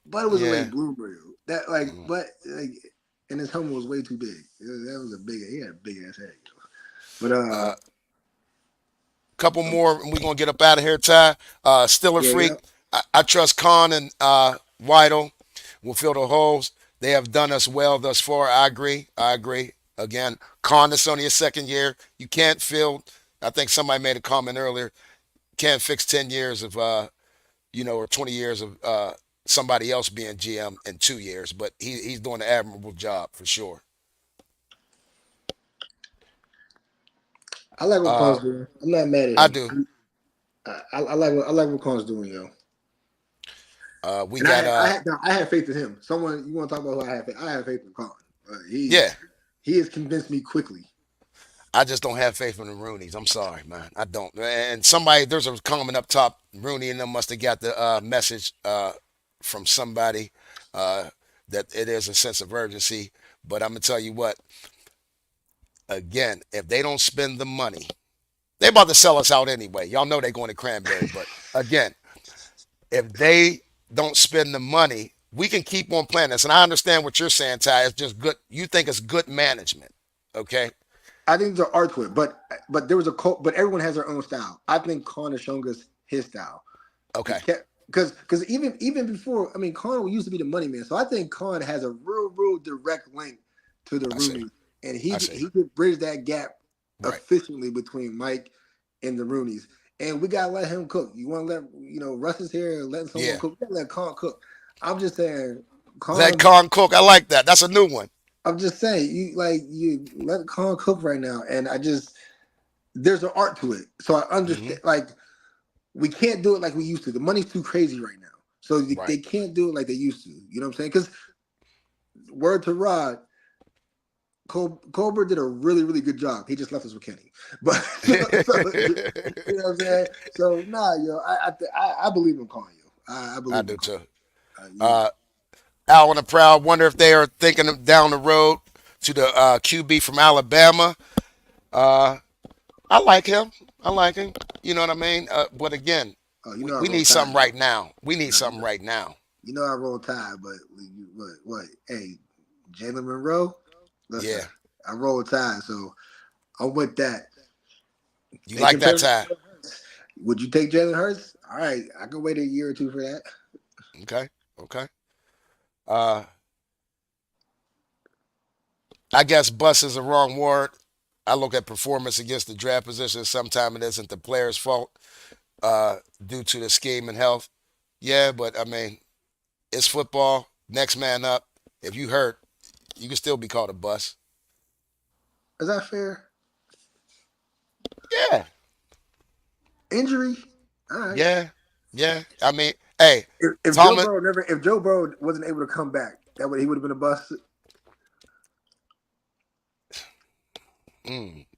Bud was a late bloomer. And his helmet was way too big. That was he had a big ass head. But couple more, and we're gonna get up out of here, Ty. Still a freak. Yeah. I trust Khan and Weidl will fill the holes. They have done us well thus far. I agree. Again, Khan is only his second year. You can't fill. I think somebody made a comment earlier. Can't fix 10 years of or 20 years of somebody else being GM in 2 years. But he's doing an admirable job for sure. I like what Khan's doing. I'm not mad at him. I do. I like what Khan's doing, yo. I have faith in him. Someone you want to talk about who I have faith? I have faith in Khan. He has convinced me quickly. I just don't have faith in the Rooneys. I'm sorry, man. I don't. And there's a comment up top. Rooney and them must have got the message from somebody that it is a sense of urgency. But I'm gonna tell you what. Again, if they don't spend the money, they're about to sell us out anyway. Y'all know they're going to Cranberry. But again, if they don't spend the money, we can keep on playing this. And I understand what you're saying, Ty. It's just good. You think it's good management, okay? I think there's an art to it, but there was but everyone has their own style. I think Khan has shown us his style. Okay. Because even before, Khan used to be the money man. So I think Khan has a real direct link to the Rooney. And he could bridge that gap efficiently between Mike and the Rooneys. And we gotta let him cook. You want to let Russ is here and let someone cook. We gotta let Khan cook. I'm just saying, let Khan cook. I like that. That's a new one. I'm just saying, you let Khan cook right now, and there's an art to it. So I understand. Like we can't do it like we used to. The money's too crazy right now, so they can't do it like they used to. You know what I'm saying? Because word to Rod. Colbert did a really, really good job. He just left us with Kenny, but you know what I'm saying. So I believe in Khan, I believe. I do too. Al and the Proud wonder if they are thinking of down the road to the QB from Alabama. I like him. I like him. You know what I mean? But again, you know I we roll need tide. something right now. We need You something know, right now. you know I roll tide, but what? Hey, Jalen Monroe. Listen, Yeah. I roll tide, so I'm with that. You In like that comparison, tie? would you take Jalen Hurts? All right, I can wait a year or two for that. Okay. Okay. Uh, I guess bust is the wrong word. I look at performance against the draft position. Sometimes it isn't the player's fault due to the scheme and health. Yeah, but I mean, it's football. Next man up. If you hurt, you can still be called a bust. Is that fair? Yeah. Injury? All right. Yeah. Yeah. I mean, hey, If Joe Tomlin. Burrow if Joe Burrow wasn't able to come back, he would have been a bust.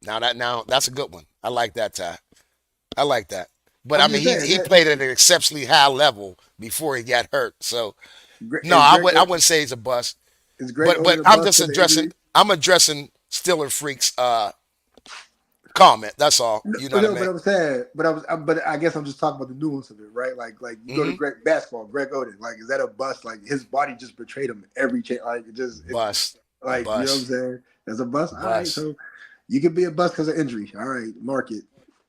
Now that's a good one. I like that, Ty. I like that. But I I'm mean, just saying he that. played at an exceptionally high level before he got hurt. So no, Is Greg, I wouldn't say he's a bust. is Greg But Oden a I'm bust just for the injury? addressing. I'm addressing Stiller Freaks comment. That's all. No, You know what I but mean? I'm saying, but I guess I'm just talking about the nuance of it, right? Like you go to Hmm. Greg basketball, Greg Oden, like is that a bust? Like his body just betrayed him every chance. Like Bust, like you know what I'm bust, saying? There's a bust. All right, bust. so you could be a bust because of injury. All right, mark it.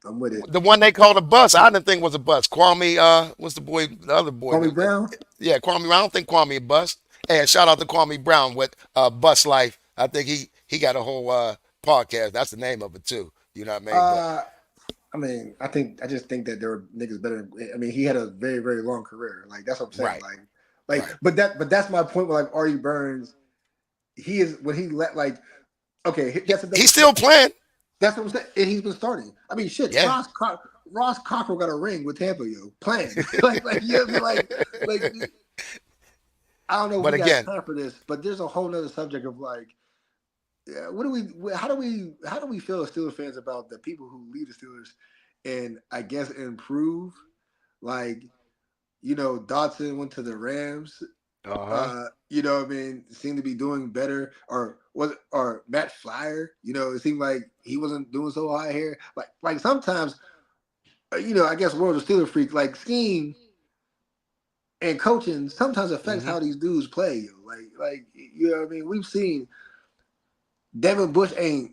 I'm with it. The one they called a bust, I didn't think was a bust. Kwame, what's the boy? The other boy? Kwame Brown. Yeah, Kwame. I don't think Kwame a bust. And shout out to Kwame Brown with Bust Life. I think he got a whole podcast. That's the name of it too. You know what I mean? But I mean, I just think that there were niggas better. I mean, he had a very, very long career. Like that's what I'm saying. right, Like, right. but that's my point. With like Artie Burns, he is when he let like okay, that's He's still playing. that's what I'm saying. And he's been starting. I mean, shit. Yeah. Ross Cockrell got a ring with Tampa, playing. like you know what I mean? Like I don't know if But we again, got time for this, but there's a whole nother subject of like, yeah, how do we feel as Steelers fans about the people who lead the Steelers and I guess improve? Like, Dotson went to the Rams. uh-huh. You know what I mean, seemed to be doing better, or Matt Flyer, it seemed like he wasn't doing so high here. Like sometimes, I guess World of Steelers freak, like scheme and coaching sometimes affects Hmm. how these dudes play. Like you know what I mean? We've seen Devin Bush ain't,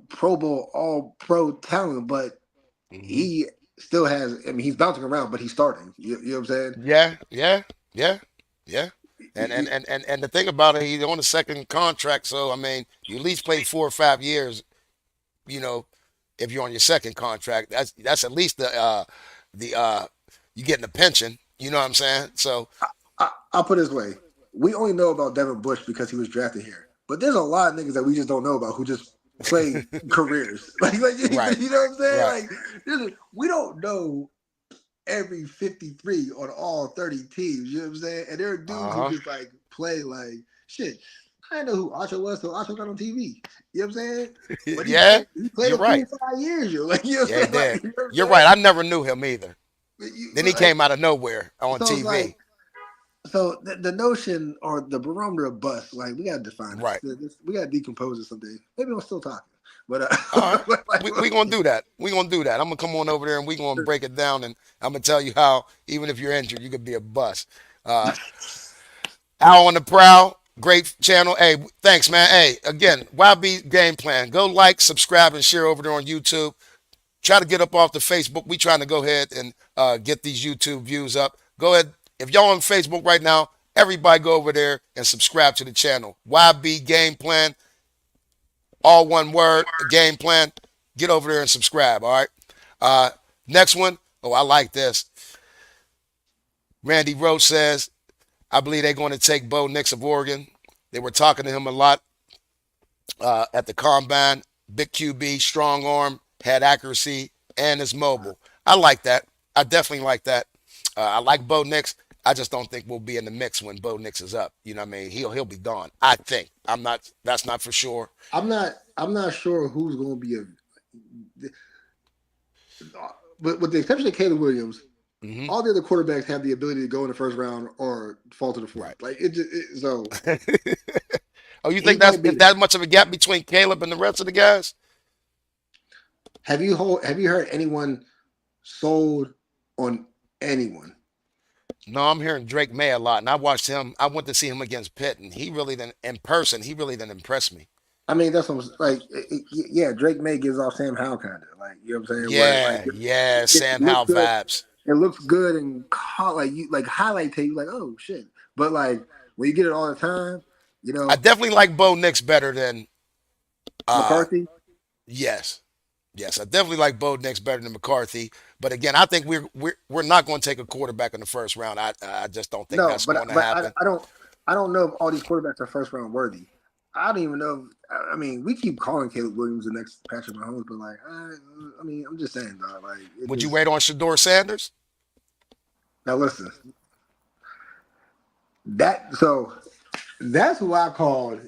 Pro Bowl all pro talent, but Hmm. he still has, I mean, he's bouncing around, but he's starting. You know what I'm saying? Yeah, yeah, yeah, yeah. And the thing about it, he's on a second contract, so I mean, you at least play 4 or 5 years. You know, if you're on your second contract, that's at least the you getting a pension. You know what I'm saying? So I'll put it this way. We only know about Devin Bush because he was drafted here. But there's a lot of niggas that we just don't know about who just play careers. right, You know what I'm saying? right. Like, we don't know every 53 on all 30 teams. You know what I'm saying? And there are dudes who Uh-huh. just like play like shit. I didn't know who Acho was till Acho got on TV. You know what I'm saying? But Yeah, he played you're a full right. 5 years, Like, you know what Yeah, he I'm saying? did. Like, you know what I'm You're saying? right. I never knew him either. Then he Like, came out of nowhere on so it's TV. like, so the notion or the barometer of bust, like we gotta define Right. this. We gotta decompose it someday. Maybe I'm still talking, but All right. We gonna do that. We gonna do that. I'm gonna come on over there and we gonna break it down and I'm gonna tell you how even if you're injured, you could be a bust. Uh Al on the Prowl, great channel. Hey, thanks, man. Hey, again, YB Game Plan. Go like, subscribe, and share over there on YouTube. Try to get up off the Facebook. We trying to go ahead and get these YouTube views up. Go ahead. If y'all on Facebook right now, everybody go over there and subscribe to the channel. YB Game Plan, all one word, Game Plan. Get over there and subscribe, all right? Next one. Oh, I like this. Randy Roach says, I believe they're going to take Bo Nix of Oregon. They were talking to him a lot at the combine. Big QB, strong arm, had accuracy, and is mobile. I like that. I definitely like that. I like Bo Nix. I just don't think we'll be in the mix when Bo Nix is up. You know what I mean? He'll be gone. I think. I'm not. That's not for sure. I'm not sure who's going to be but with the exception of Caleb Williams, Hmm. all the other quarterbacks have the ability to go in the first round or fall to the fourth. Right. Like so. Oh, you think that's if that much of a gap between Caleb and the rest of the guys? Have you heard anyone sold on anyone? No, I'm hearing Drake May a lot, and I watched him. I went to see him against Pitt, and he really didn't in person. He really didn't impress me. I mean, that's what I'm like. Yeah, Drake May gives off Sam Howell kind of like, you know what I'm saying? Yeah, Where, yeah, Sam Howell vibes. It looks good and like highlight tape. Like, oh shit! But like when you get it all the time, you know. I definitely like Bo Nix better than McCarthy. Yes. Yes, I definitely like Bo Nix better than McCarthy. But again, I think we're not going to take a quarterback in the first round. I just don't think that's going to happen. I don't know if all these quarterbacks are first round worthy. I don't even know. I mean, we keep calling Caleb Williams the next Patrick Mahomes, but like, I mean, I'm just saying, dog. Like, would you wait on Shedeur Sanders? Now listen, that's who I called.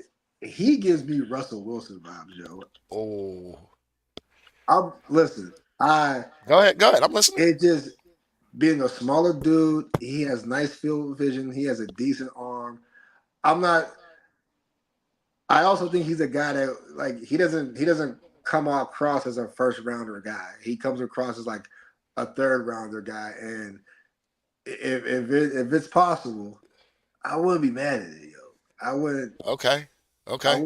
He gives me Russell Wilson vibes, yo. Oh. Listen. Go ahead. I'm listening. It just being a smaller dude. He has nice field vision. He has a decent arm. I also think he's a guy that like he doesn't come across as a first rounder guy. He comes across as like a third rounder guy. And if it's possible, I wouldn't be mad at it, yo. I wouldn't. Okay. I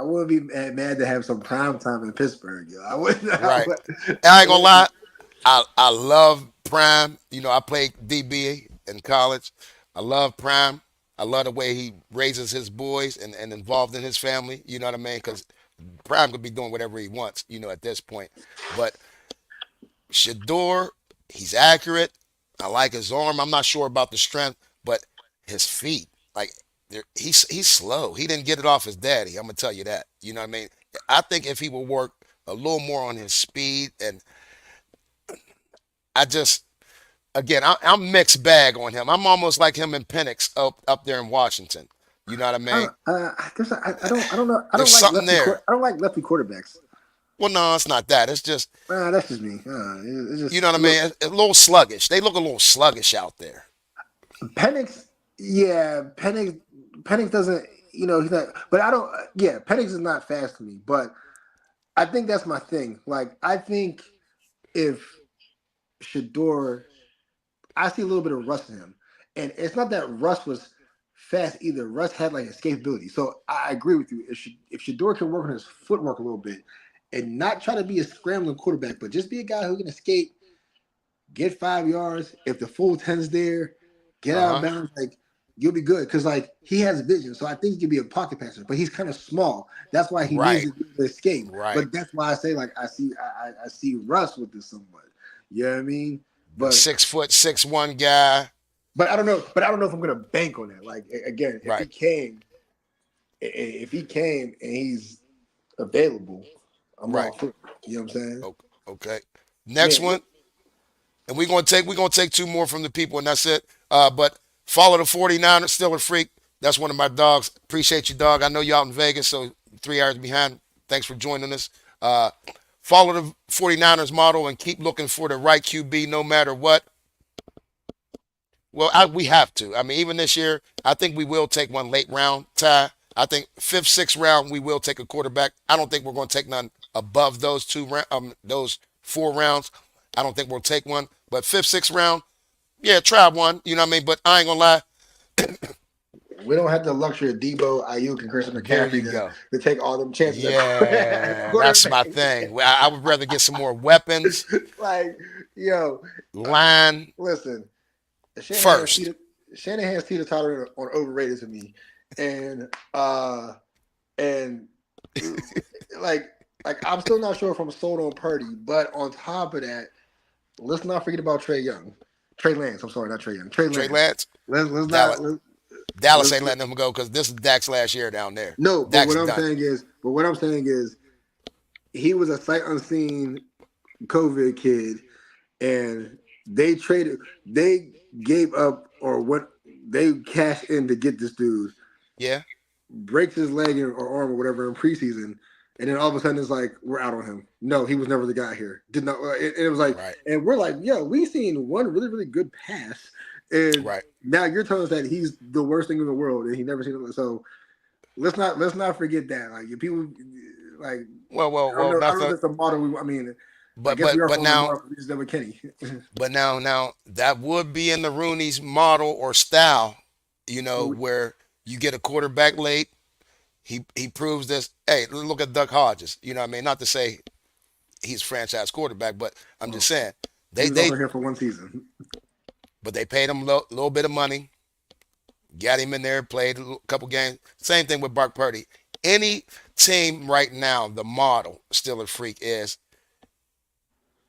wouldn't be mad to have some prime time in Pittsburgh, yo. I wouldn't. Right. I ain't gonna lie. I love Prime. You know, I played DB in college. I love Prime. I love the way he raises his boys and involved in his family. You know what I mean? Because Prime could be doing whatever he wants, you know, at this point. But Shedeur, he's accurate. I like his arm. I'm not sure about the strength, but his feet, like he's slow. He didn't get it off his daddy. I'm gonna tell you that. You know what I mean? I think if he would work a little more on his speed, and again, I'm mixed bag on him. I'm almost like him and Penix up there in Washington. You know what I mean? I don't know. I There's something there. I don't like lefty quarterbacks. Well, no, it's not that. It's just that's just me. It's just, you know what I mean? A little sluggish. They look a little sluggish out there. Penix doesn't. You know, he's not. But I don't. Yeah, Penix is not fast to me. But I think that's my thing. Like, I think if Shedeur, I see a little bit of Russ in him, and it's not that Russ was fast either. Russ had like escapability. So I agree with you. If Shedeur can work on his footwork a little bit and not try to be a scrambling quarterback, but just be a guy who can escape, get 5 yards. If the full 10's there, get out of bounds, like you'll be good. Because like he has vision. So I think he can be a pocket passer, but he's kind of small. That's why he needs to escape. Right. But that's why I say like I see Russ with this somewhat. You know what I mean? But 6 foot 6'1" guy. But I don't know. But I don't know if I'm gonna bank on that. Like again, if he came and he's available, I'm all for it. You know what I'm saying? Okay. Next one. And we're gonna take two more from the people, and that's it. But follow the 49ers, still a freak. That's one of my dogs. Appreciate you, dog. I know you're out in Vegas, so 3 hours behind. Thanks for joining us. Follow the 49ers model and keep looking for the right QB no matter what. Well, we have to. I mean, even this year, I think we will take one late round, Ty. I think 5th, 6th round, we will take a quarterback. I don't think we're going to take none above those 4 rounds. I don't think we'll take one. But 5th, 6th round, yeah, try one. You know what I mean? But I ain't going to lie. We don't have the luxury of Debo, Ayuk, and Christian McCaffrey to take all them chances. Yeah, that's my thing. I would rather get some more weapons. Like, yo. Line. Listen. Shanahan's teeter-totter on overrated to me. And like I'm still not sure if I'm sold on Purdy, but on top of that, let's not forget about Trey Lance. I'm sorry, not Trey Young. Trey Lance. Dallas ain't letting them go because this is Dak's last year down there. No, but what I'm saying is he was a sight unseen COVID kid, and they gave up they cashed in to get this dude. Yeah. Breaks his leg or arm or whatever in preseason, and then all of a sudden it's like we're out on him. No, he was never the guy here. Did not. It was like, and we're like, yo, we seen one really really good pass, and now you're telling us that he's the worst thing in the world, and he never seen it. So let's not forget that. Like if people like Well. I That's don't know if a that's the model. I mean, I but guess we but are but following the now model. We just did with Kenny. but now that would be in the Rooney's model or style, Well, where you get a quarterback late. He proves this. Hey, look at Duck Hodges. You know what I mean? Not to say he's franchise quarterback, but I'm just saying he they was they also here for one season. but they paid him a little bit of money, got him in there, played a couple games. Same thing with Brock Purdy. Any team right now, the model still a freak is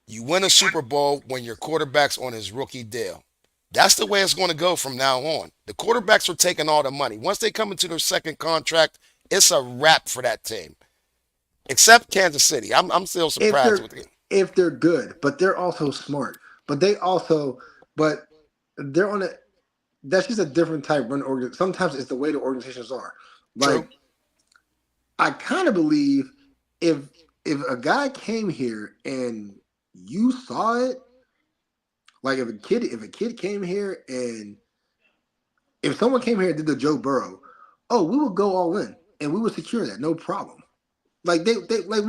you win a Super Bowl when your quarterback's on his rookie deal. That's the way it's going to go from now on. The quarterbacks are taking all the money. Once they come into their second contract, it's a wrap for that team. Except Kansas City. I'm still If surprised they're with it. if they're good, but they're also smart. But they also but they're on a that's just a different type run organ. Sometimes it's the way the organizations are. True. Like I kind of believe if if a guy came here and you saw it, like if a kid came here and if someone came here and did the Joe Burrow, oh, we would go all in and we would secure that, no problem. Like they like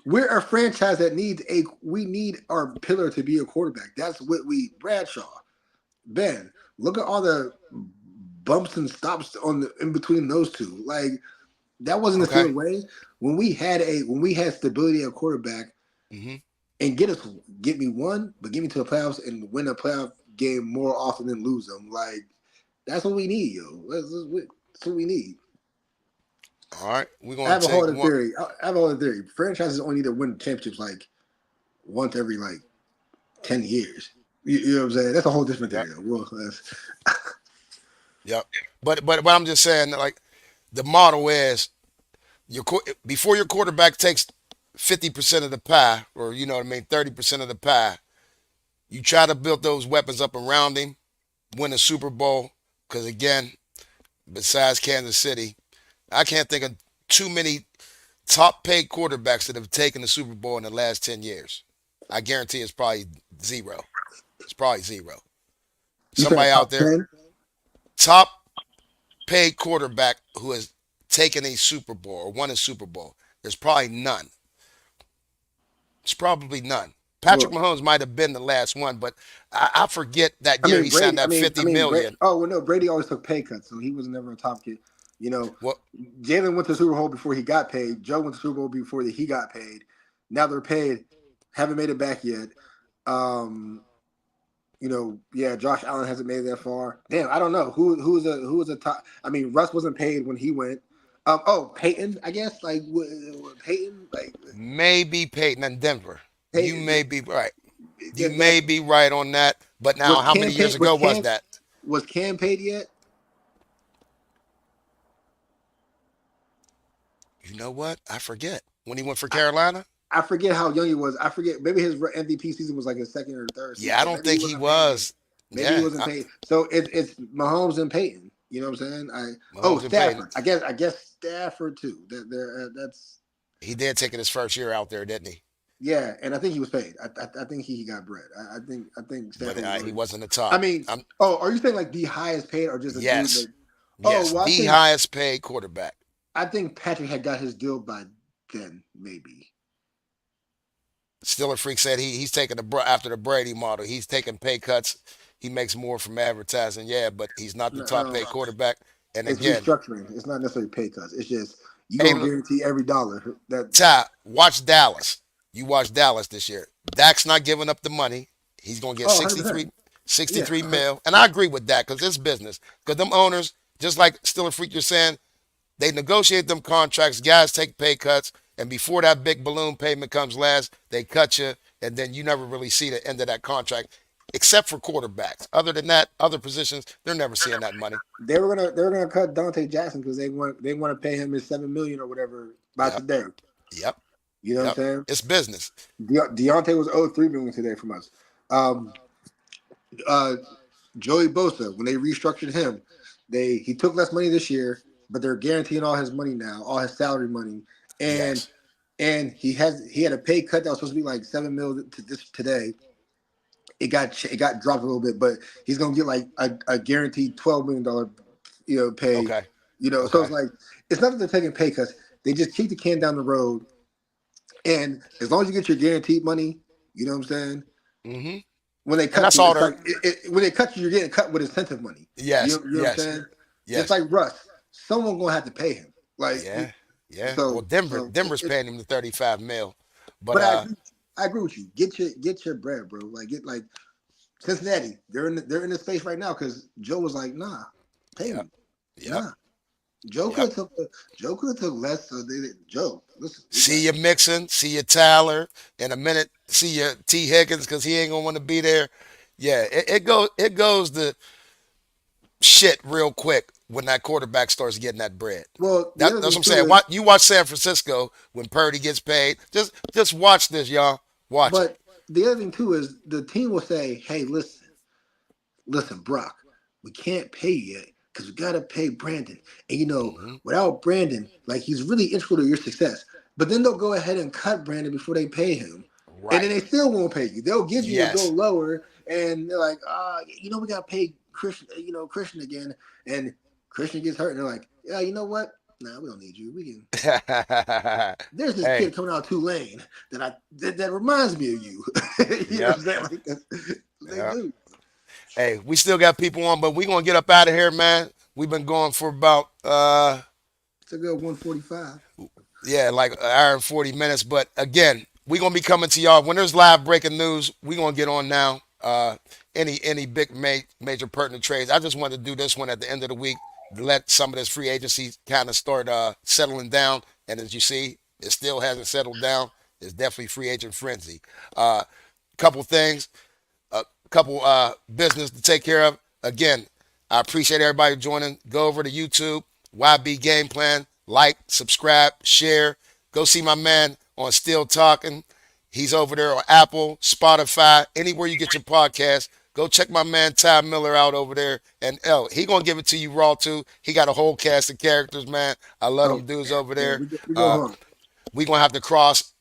we're a franchise that needs a we need our pillar to be a quarterback. That's what we Bradshaw. Ben, look at all the bumps and stops on the in between those two. Like that wasn't the Okay. same way when we had stability at quarterback hmm and get me one, but get me to the playoffs and win a playoff game more often than lose them. Like that's what we need, yo. That's what we need. All right. We're I going have to a whole take other one. theory. I have a whole other theory. Franchises only need to win championships like once every like 10 years. You know what I'm saying? That's a whole different Yep. theory. Though. Well, Yep. But I'm just saying, like, the model is before your quarterback takes 50% of the pie, or you know what I mean, 30% of the pie, you try to build those weapons up around him, win a Super Bowl. Because again, besides Kansas City, I can't think of too many top paid quarterbacks that have taken the Super Bowl in the last 10 years. I guarantee it's probably zero. It's probably zero. you said Somebody out top there, 10? top paid quarterback who has taken a Super Bowl or won a Super Bowl, there's probably none. It's probably none. Patrick Well, Mahomes might have been the last one, but I forget that year he signed Brady. that 50 million. Oh well, no, Brady always took pay cuts, so he was never a top kid. You know, Well, Jalen went to the Super Bowl before he got paid. Joe went to the Super Bowl before he got paid. Now they're paid, haven't made it back yet. Um, yeah, Josh Allen hasn't made it that far. Damn, I don't know who was a top. I mean, Russ wasn't paid when he went. Peyton, I guess Peyton, maybe Peyton in Denver. You Peyton. may be right. You That may be right on that. But now, was how many Cam years paid? Was ago was Cam that? was Cam paid yet? You know what? I forget. When he went for Carolina? I forget how young he was. I forget. Maybe his MVP season was like his second or third Yeah, season. I So don't maybe he think he wasn't paid yet. was. Maybe he Yeah, wasn't paid. So it's Mahomes and Peyton. You know what I'm saying? Mahomes and Peyton. Stafford. I guess Stafford too. That's He did take it his first year out there, didn't he? yeah. And I think he was paid. I think he got bread. I think But Stafford was he already. wasn't the I top. mean, are you saying like the highest paid or just a dude? Yes, Oh yes, well, the highest paid quarterback. I think Patrick had got his deal by then maybe. Stiller Freak said he's taking after the Brady model. He's taking pay cuts. He makes more from advertising. Yeah, but he's not the top No, paid quarterback. And it's again, restructuring. It's not necessarily pay cuts. It's just you hey, gonna look, guarantee every dollar that. Ty, watch Dallas. You watch Dallas this year. Dak's not giving up the money. He's gonna get Oh, 100%. Yeah, 63 mil. And I agree with that because it's business. Because them owners, just like Stiller Freak, you're saying, they negotiate them contracts. Guys take pay cuts, and before that big balloon payment comes last, they cut you, and then you never really see the end of that contract, except for quarterbacks. Other than that, other positions, they're never seeing that money. they were gonna cut Dante Jackson because they want to pay him his 7 million or whatever by Yep, today. yep, You know what yep. I'm saying? It's business. Deontay was owed 3 million today from us. Um, uh, Joey Bosa when they restructured him, he took less money this year, but they're guaranteeing all his money now, all his salary money, and Yes. and he had a pay cut that was supposed to be like 7 mil to this today. It got dropped a little bit, but he's gonna get like a guaranteed $12 million pay Okay. You know, so Okay. it's like it's not that they're taking pay cuts. They just kick the can down the road, and as long as you get your guaranteed money, you know what I'm saying. Mm-hmm. When they And cut that's you, all it's they're. like when they cut you, you're getting cut with incentive money. Yes. You know what I'm Yes. saying? Just Yes. like Russ, someone gonna have to pay him. Like Yeah. Yeah. Well, so, Denver's paying him the 35 mil, but but I agree with you. Get your bread, bro. Like get like Cincinnati. They're in the space right now because Joe was like, nah, pay yep. me, Yep. nah. Joe Yep. could have took Joe could have took less. So Joe, listen, we got See you Mixon, see you Tyler in a minute. See you T Higgins because he ain't gonna want to be there. Yeah, it goes to shit real quick when that quarterback starts getting that bread. well. The That's other what thing I'm too saying. is, You watch San Francisco when Purdy gets paid. Just watch this, y'all. Watch it. but the other thing too is the team will say, hey, listen, Brock, we can't pay you yet because we gotta pay Brandon. And Hmm. without Brandon, like he's really integral to your success. But then they'll go ahead and cut Brandon before they pay him. And then Right. they still won't pay you. They'll give you a go Yes. lower, and they're like, we gotta pay Christian, Christian again. And Christian gets hurt, and they're like, yeah, you know what? Nah, we don't need you. We can. There's this Hey. kid coming out of Tulane that reminds me of you. You know what Yep. I'm saying? Like that's what they Yep. do. Hey, we still got people on, but we gonna get up out of here, man. We've been going for about It's a good 145. yeah, like an hour and 40 minutes. But again, we're gonna be coming to y'all when there's live breaking news. We're gonna get on now. Any big major pertinent trades. I just wanted to do this one at the end of the week to let some of this free agency kind of start settling down. And as you see, it still hasn't settled down. It's definitely free agent frenzy. Uh, couple things, a couple business to take care of. Again, I appreciate everybody joining. Go over to YouTube, YB Game Plan, like, subscribe, share. Go see my man on Still Talking. He's over there on Apple, Spotify, anywhere you get your podcast. Go check my man Ty Miller out over there. And he gonna give it to you raw too. He got a whole cast of characters, man. I love Oh them dudes yeah, over yeah. there. We go Uh, hard. we gonna have to cross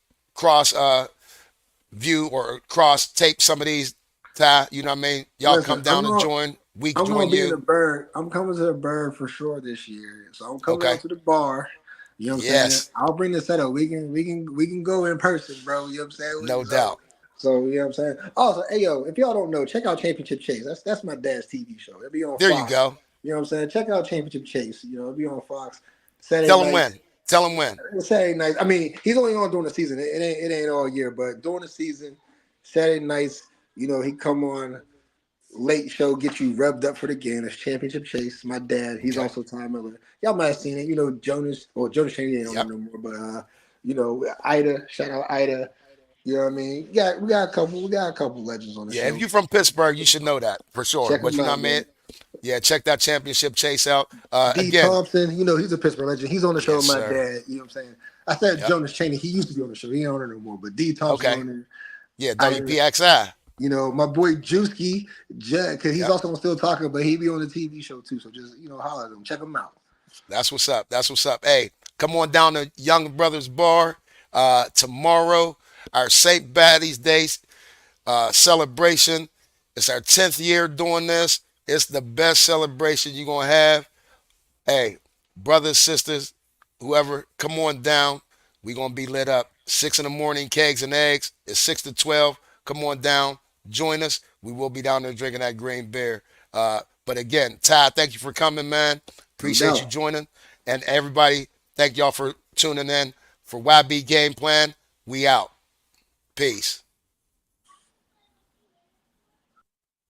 view or cross tape some of these. Ty, you know what I mean? Y'all Listen, come down and join. We I'm join gonna be in the you. bird. I'm coming to the bird for sure this year. So I'm coming Okay. out to the bar. You know what I'm saying? Yes, I'll bring the setup. We can go in person, bro. You know what I'm saying? no doubt. So you know what I'm saying? Also, hey yo, if y'all don't know, check out Championship Chase. That's my dad's TV show. It'll be on There you Fox. go. You know what I'm saying? Check out Championship Chase. It'll be on Fox Saturday Tell him nights. when. Tell him when. Saturday nights. I mean, he's only on during the season. It ain't all year, but during the season, Saturday nights, he come on late show, get you revved up for the game. It's Championship Chase. My dad, he's Okay. also Ty Miller. Y'all might have seen it. Jonas Cheney ain't on Yep. there no more, but Ida, shout out Ida. You know what I mean? We got a couple legends on the Yeah, if show. you're from Pittsburgh, you should know that for sure. Check But them you know out, what I mean? man. Yeah, check that championship chase out. D Again, Thompson, he's a Pittsburgh legend. He's on the show yes, with my sir. dad. You know what I'm saying? I said Yep. Jonas Cheney. He used to be on the show. He ain't on it no more. But D Thompson Okay. on there. Yeah, Ida, WPXI. my boy Juicy, because he's Yep. also on Still Talking, but he be on the TV show too. So just holler at him. Check him out. That's what's up. That's what's up. Hey, come on down to Young Brothers Bar tomorrow. Our St. Patty's Day celebration. It's our 10th year doing this. It's the best celebration you're going to have. Hey, brothers, sisters, whoever, come on down. We're going to be lit up. 6 in the morning, kegs and eggs. It's 6 to 12. Come on down. Join us. We will be down there drinking that green beer. But again, Ty, thank you for coming, man. No Appreciate you doubt. joining. And everybody, thank y'all for tuning in for YB Game Plan. We out. Peace.